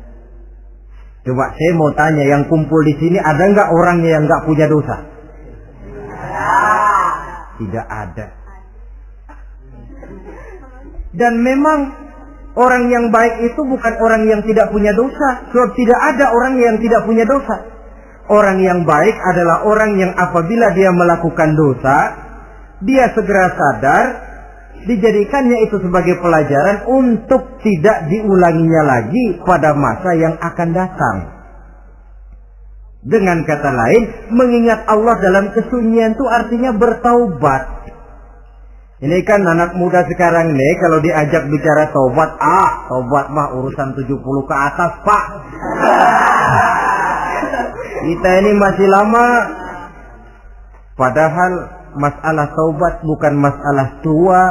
Coba saya mau tanya, yang kumpul di sini ada nggak orangnya yang nggak punya dosa? Tidak ada. Dan memang orang yang baik itu bukan orang yang tidak punya dosa. Sebab tidak ada orang yang tidak punya dosa. Orang yang baik adalah orang yang apabila dia melakukan dosa, dia segera sadar, dijadikannya itu sebagai pelajaran untuk tidak diulanginya lagi pada masa yang akan datang. Dengan kata lain, mengingat Allah dalam kesunyian itu artinya bertaubat. Ini kan anak muda sekarang nih, kalau diajak bicara taubat, taubat mah urusan 70 ke atas, Pak. Kita ini masih lama. Padahal masalah taubat bukan masalah tua.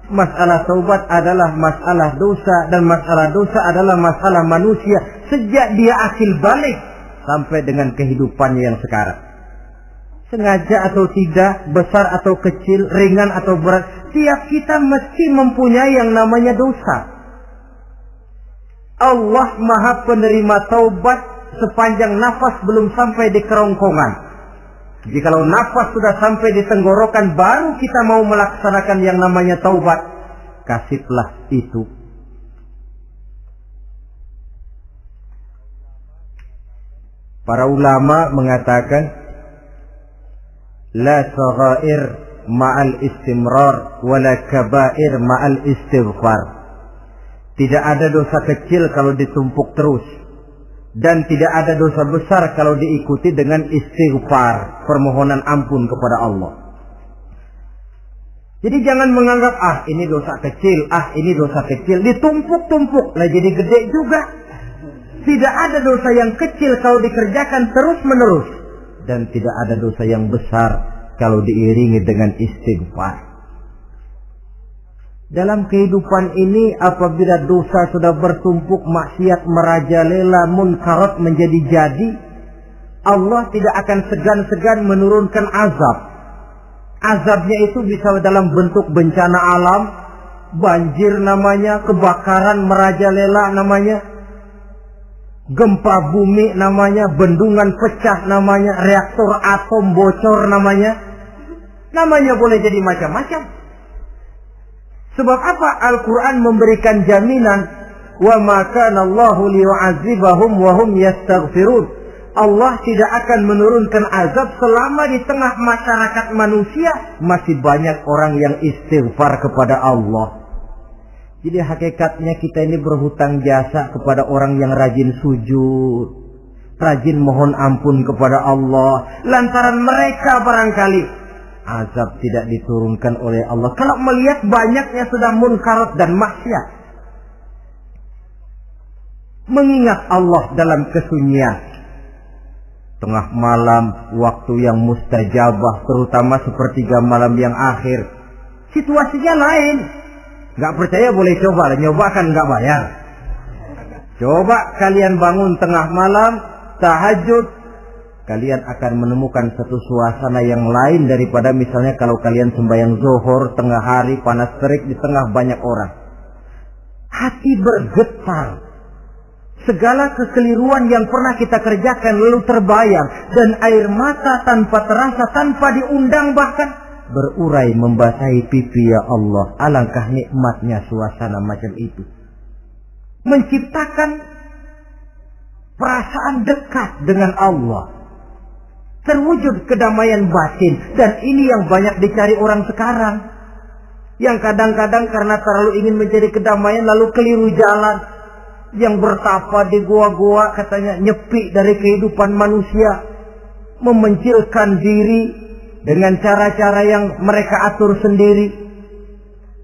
Masalah taubat adalah masalah dosa, dan masalah dosa adalah masalah manusia sejak dia akil balik sampai dengan kehidupannya yang sekarang. Sengaja atau tidak, besar atau kecil, ringan atau berat, tiap kita mesti mempunyai yang namanya dosa. Allah Maha penerima taubat sepanjang nafas belum sampai di kerongkongan. Jadi kalau nafas sudah sampai di tenggorokan, baru kita mau melaksanakan yang namanya taubat. Kasihlah itu. Para ulama mengatakan, la saghair ma'al istimrar, wala kabair ma'al istighfar. Tidak ada dosa kecil kalau ditumpuk terus. Dan tidak ada dosa besar kalau diikuti dengan istighfar, permohonan ampun kepada Allah. Jadi jangan menganggap, ini dosa kecil, ini dosa kecil, ditumpuk-tumpuk, lah jadi gede juga. Tidak ada dosa yang kecil kalau dikerjakan terus-menerus. Dan tidak ada dosa yang besar kalau diiringi dengan istighfar. Dalam kehidupan ini, apabila dosa sudah bertumpuk, maksiat merajalela, munkarat menjadi jadi, Allah tidak akan segan-segan menurunkan azab. Azabnya itu bisa dalam bentuk bencana alam, banjir namanya, kebakaran merajalela namanya, gempa bumi namanya, bendungan pecah namanya, reaktor atom bocor namanya. Namanya boleh jadi macam-macam. Sebab apa? Al-Quran memberikan jaminan, wa ma kana Allahu liyu'adzibahum wa hum yastaghfirun. Allah tidak akan menurunkan azab selama di tengah masyarakat manusia masih banyak orang yang istighfar kepada Allah. Jadi hakikatnya kita ini berhutang jasa kepada orang yang rajin sujud, rajin mohon ampun kepada Allah. Lantaran mereka barangkali azab tidak diturunkan oleh Allah kalau melihat banyaknya sudah munkarat dan maksiat. Mengingat Allah dalam kesunyian, tengah malam, waktu yang mustajabah, terutama sepertiga malam yang akhir, situasinya lain. Gak percaya boleh coba, nyoba kan gak bayar. Coba kalian bangun tengah malam, tahajud, kalian akan menemukan satu suasana yang lain daripada misalnya kalau kalian sembahyang zuhur tengah hari panas terik di tengah banyak orang. Hati bergetar. Segala kekeliruan yang pernah kita kerjakan lalu terbayang, dan air mata tanpa terasa, tanpa diundang bahkan berurai membasahi pipi. Ya Allah, alangkah nikmatnya suasana macam itu. Menciptakan perasaan dekat dengan Allah. Terwujud kedamaian batin. Dan ini yang banyak dicari orang sekarang. Yang kadang-kadang karena terlalu ingin mencari kedamaian lalu keliru jalan. Yang bertapa di gua-gua katanya nyepi dari kehidupan manusia. Memencilkan diri dengan cara-cara yang mereka atur sendiri.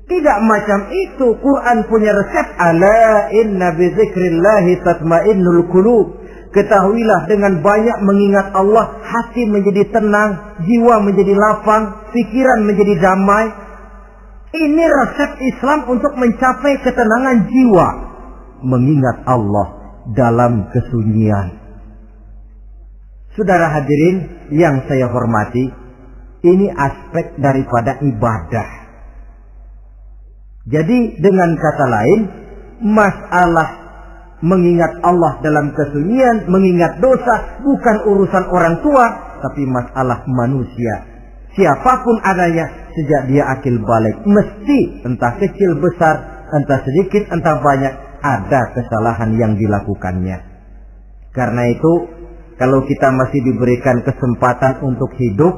Tidak macam itu. Quran punya resep. Ala inna bi dzikrillahi tatmainnul qulub. Ketahuilah dengan banyak mengingat Allah, hati menjadi tenang, jiwa menjadi lapang, pikiran menjadi damai. Ini resep Islam untuk mencapai ketenangan jiwa. Mengingat Allah dalam kesunyian. Saudara hadirin yang saya hormati, ini aspek daripada ibadah. Jadi dengan kata lain, masalah Mengingat Allah dalam kesunyian, mengingat dosa, bukan urusan orang tua, tapi masalah manusia. Siapapun adanya, sejak dia akil balik, mesti entah kecil besar, entah sedikit, entah banyak, ada kesalahan yang dilakukannya. Karena itu, kalau kita masih diberikan kesempatan untuk hidup,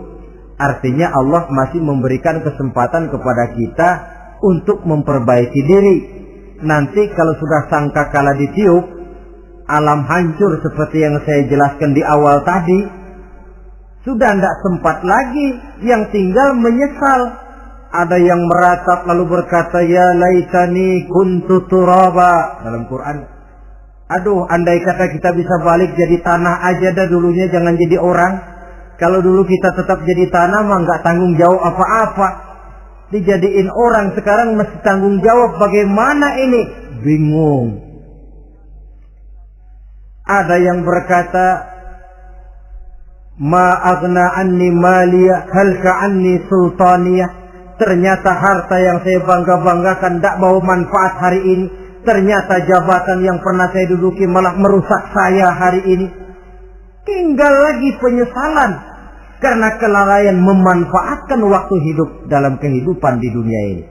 artinya Allah masih memberikan kesempatan kepada kita untuk memperbaiki diri. Nanti kalau sudah sangkakala ditiup, alam hancur seperti yang saya jelaskan di awal tadi, sudah tidak sempat lagi, yang tinggal menyesal. Ada yang meratap lalu berkata, ya laitani kuntu turaba, dalam Quran. Aduh, andai kata kita bisa balik jadi tanah aja dah dulunya, jangan jadi orang. Kalau dulu kita tetap jadi tanah mah nggak tanggung jawab apa-apa. Dijadiin orang sekarang mesti tanggung jawab, bagaimana ini? Bingung. Ada yang berkata, ma aghna anni maliya halka anni sultaniyah. Ternyata harta yang saya bangga-banggakan tidak bawa manfaat hari ini. Ternyata jabatan yang pernah saya duduki malah merusak saya hari ini. Tinggal lagi penyesalan karena kelalaian memanfaatkan waktu hidup dalam kehidupan di dunia ini.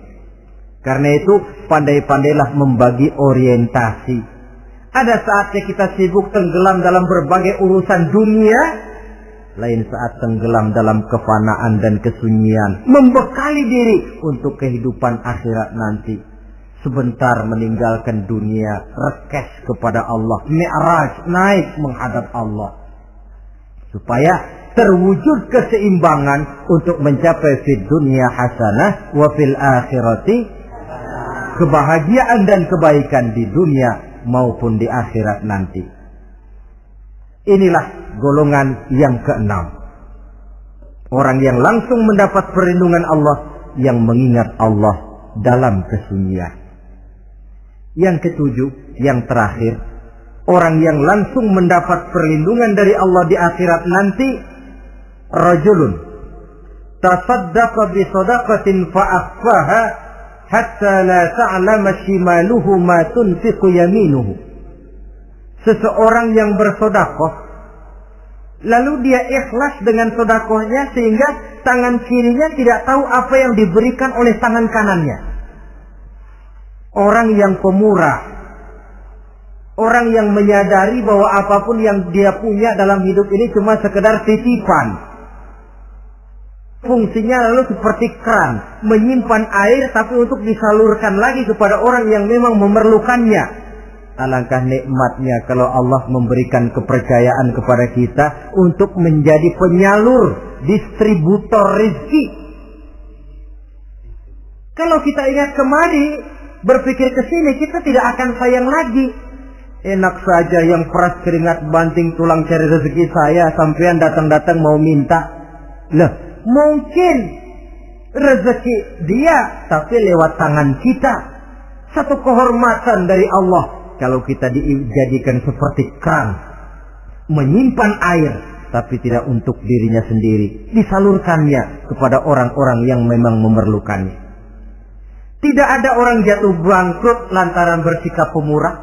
Karena itu pandai-pandailah membagi orientasi. Ada saatnya kita sibuk tenggelam dalam berbagai urusan dunia, lain saat tenggelam dalam kefanaan dan kesunyian, membekali diri untuk kehidupan akhirat nanti. Sebentar meninggalkan dunia, rekes kepada Allah, mi'raj, naik menghadap Allah, supaya terwujud keseimbangan untuk mencapai fid dunya hasanah wa fil akhirati, kebahagiaan dan kebaikan di dunia maupun di akhirat nanti. Inilah golongan yang keenam, orang yang langsung mendapat perlindungan Allah, yang mengingat Allah dalam kesunyian. Yang ketujuh, yang terakhir, orang yang langsung mendapat perlindungan dari Allah di akhirat nanti, rajulun tasaddaqa bi sadaqatin fa akhfaha hatta la ta'lama shimaluhu ma tunfiqu yaminuhu. Seseorang yang bersedekah lalu dia ikhlas dengan sedekahnya sehingga tangan kirinya tidak tahu apa yang diberikan oleh tangan kanannya. Orang yang pemurah, orang yang menyadari bahwa apapun yang dia punya dalam hidup ini cuma sekedar titipan. Fungsinya lalu seperti keran, menyimpan air tapi untuk disalurkan lagi kepada orang yang memang memerlukannya. Alangkah nikmatnya kalau Allah memberikan kepercayaan kepada kita untuk menjadi penyalur, distributor rezeki. Kalau kita ingat kemari, berpikir ke sini, kita tidak akan sayang lagi. Enak saja yang peras keringat banting tulang cari rezeki saya, sampean datang-datang mau minta. Lah, mungkin rezeki dia, tapi lewat tangan kita. Satu kehormatan dari Allah kalau kita dijadikan seperti keran, menyimpan air, tapi tidak untuk dirinya sendiri, disalurkannya kepada orang-orang yang memang memerlukannya. Tidak ada orang jatuh bangkrut lantaran bersikap pemurah,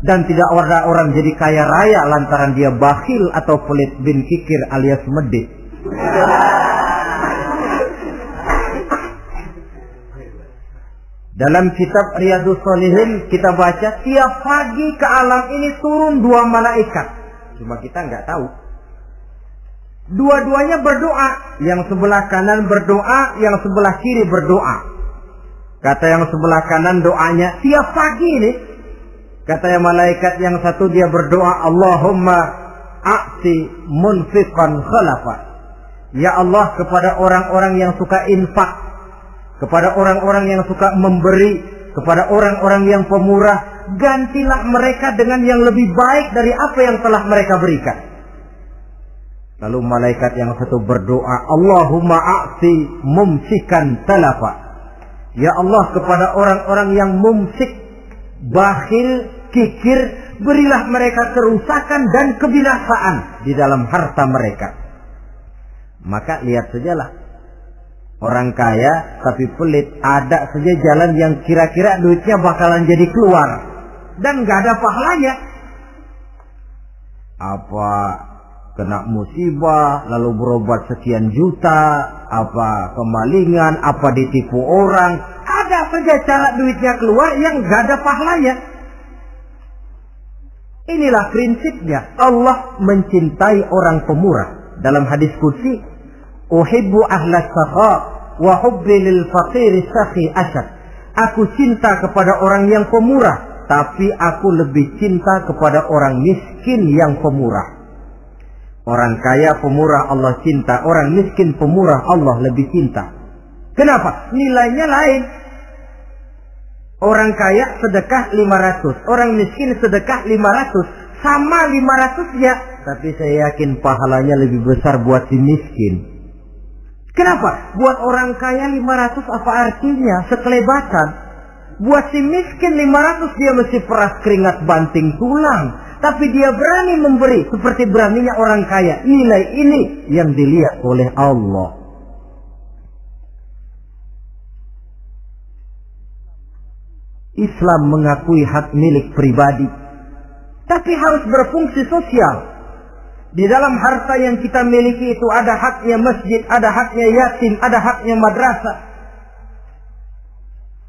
dan tidak ada orang jadi kaya raya lantaran dia bakhil atau pelit bin kikir alias medit. Dalam kitab Riyadhus Shalihin kita baca, tiap pagi ke alam ini turun dua malaikat. Cuma kita nggak tahu. Dua-duanya berdoa, yang sebelah kanan berdoa, yang sebelah kiri berdoa. Kata yang sebelah kanan doanya tiap pagi ini. Kata yang malaikat yang satu dia berdoa, Allahumma a'ti munfiqan khalafa. Ya Allah, kepada orang-orang yang suka infak, kepada orang-orang yang suka memberi, kepada orang-orang yang pemurah, gantilah mereka dengan yang lebih baik dari apa yang telah mereka berikan. Lalu malaikat yang satu berdoa, Allahumma a'ti mumsikan talafa. Ya Allah, kepada orang-orang yang mumsik, bakhil, kikir, berilah mereka kerusakan dan kebinasaan di dalam harta mereka. Maka lihat sajalah, orang kaya tapi pelit, ada saja jalan yang kira-kira duitnya bakalan jadi keluar dan gak ada pahalanya. apa kena musibah lalu berobat sekian juta, apa kemalingan, apa ditipu orang, ada saja cara duitnya keluar yang gak ada pahalanya. Inilah prinsipnya. Allah mencintai orang pemurah. Dalam hadis qudsi, uhibbu ahlas sakha wa hubbi lil faqir sakhi asyad. Aku cinta kepada orang yang pemurah, tapi aku lebih cinta kepada orang miskin yang pemurah. Orang kaya pemurah Allah cinta, orang miskin pemurah Allah lebih cinta. Kenapa? Nilainya lain. Orang kaya sedekah 500, orang miskin sedekah 500, sama 500-nya, tapi saya yakin pahalanya lebih besar buat si miskin. Kenapa? Buat orang kaya 500 apa artinya? Sekelebatan. Buat si miskin 500 dia mesti peras keringat banting tulang. Tapi dia berani memberi seperti beraninya orang kaya. Nilai ini yang dilihat oleh Allah. Islam mengakui hak milik pribadi, tapi harus berfungsi sosial. Di dalam harta yang kita miliki itu ada haknya masjid, ada haknya yatim, ada haknya madrasah.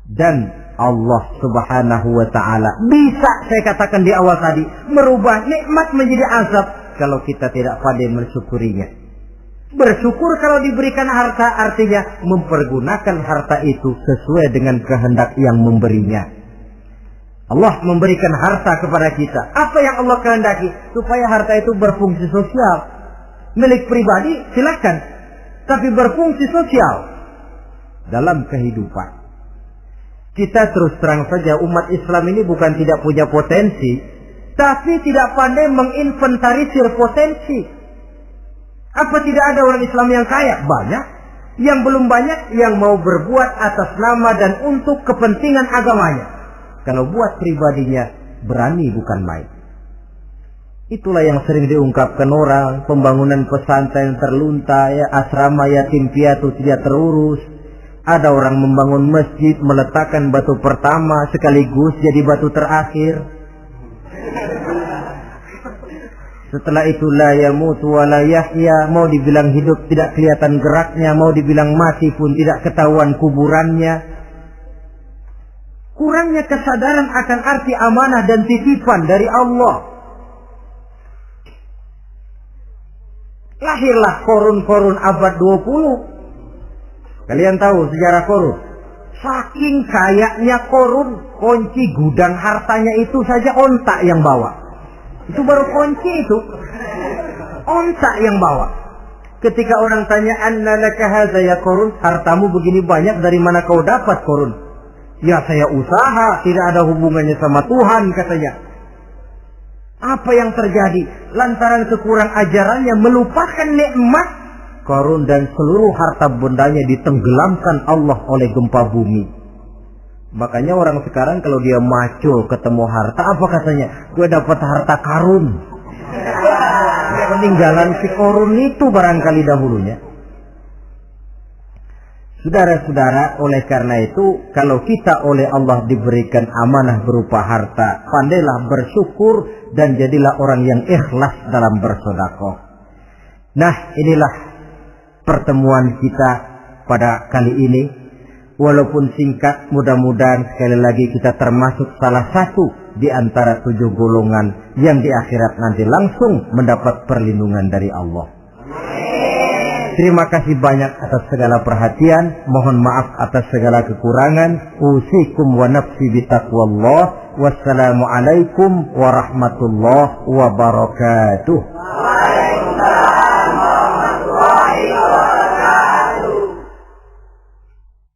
Dan Allah Subhanahu wa ta'ala bisa, saya katakan di awal tadi, merubah nikmat menjadi azab kalau kita tidak pandai mensyukurinya. Bersyukur kalau diberikan harta artinya mempergunakan harta itu sesuai dengan kehendak yang memberinya. Allah memberikan harta kepada kita. Apa yang Allah kehendaki? Supaya harta itu berfungsi sosial. Milik pribadi silakan, tapi berfungsi sosial dalam kehidupan. Kita terus terang saja, umat Islam ini bukan tidak punya potensi, tapi tidak pandai menginventarisir potensi. Apa tidak ada orang Islam yang kaya? Banyak. Yang belum banyak yang mau berbuat atas nama dan untuk kepentingan agamanya. Kalau buat pribadinya berani bukan main. Itulah yang sering diungkapkan orang, pembangunan pesantren terlunta, ya, asrama yatim piatu tidak terurus. Ada orang membangun masjid, meletakkan batu pertama sekaligus jadi batu terakhir. Setelah itu la yamutu wa la yahya, mau dibilang hidup tidak kelihatan geraknya, mau dibilang mati pun tidak ketahuan kuburannya. Kurangnya kesadaran akan arti amanah dan titipan dari Allah. Lahirlah korun-korun abad 20. Kalian tahu sejarah korun? Saking kayanya korun, kunci gudang hartanya itu saja onta yang bawa. Itu baru kunci itu. Onta yang bawa. Ketika orang tanya, "Anna laka hadza ya korun?" Hartamu begini banyak, dari mana kau dapat korun? Ya saya usaha, tidak ada hubungannya sama Tuhan katanya. Apa yang terjadi? Lantaran kekurang ajarannya melupakan nikmat, korun dan seluruh harta bendanya ditenggelamkan Allah oleh gempa bumi. Makanya orang sekarang kalau dia maco ketemu harta, apa katanya? Gue dapat harta karun. Peninggalan si korun itu barangkali dahulunya. Saudara-saudara, oleh karena itu, kalau kita oleh Allah diberikan amanah berupa harta, pandailah bersyukur dan jadilah orang yang ikhlas dalam bersedekah. Nah, inilah pertemuan kita pada kali ini. Walaupun singkat, mudah-mudahan sekali lagi kita termasuk salah satu di antara 7 golongan yang di akhirat nanti langsung mendapat perlindungan dari Allah. Terima kasih banyak atas segala perhatian. Mohon maaf atas segala kekurangan. Usikum wa nafsi bitaqwallah. Wassalamualaikum warahmatullahi wabarakatuh.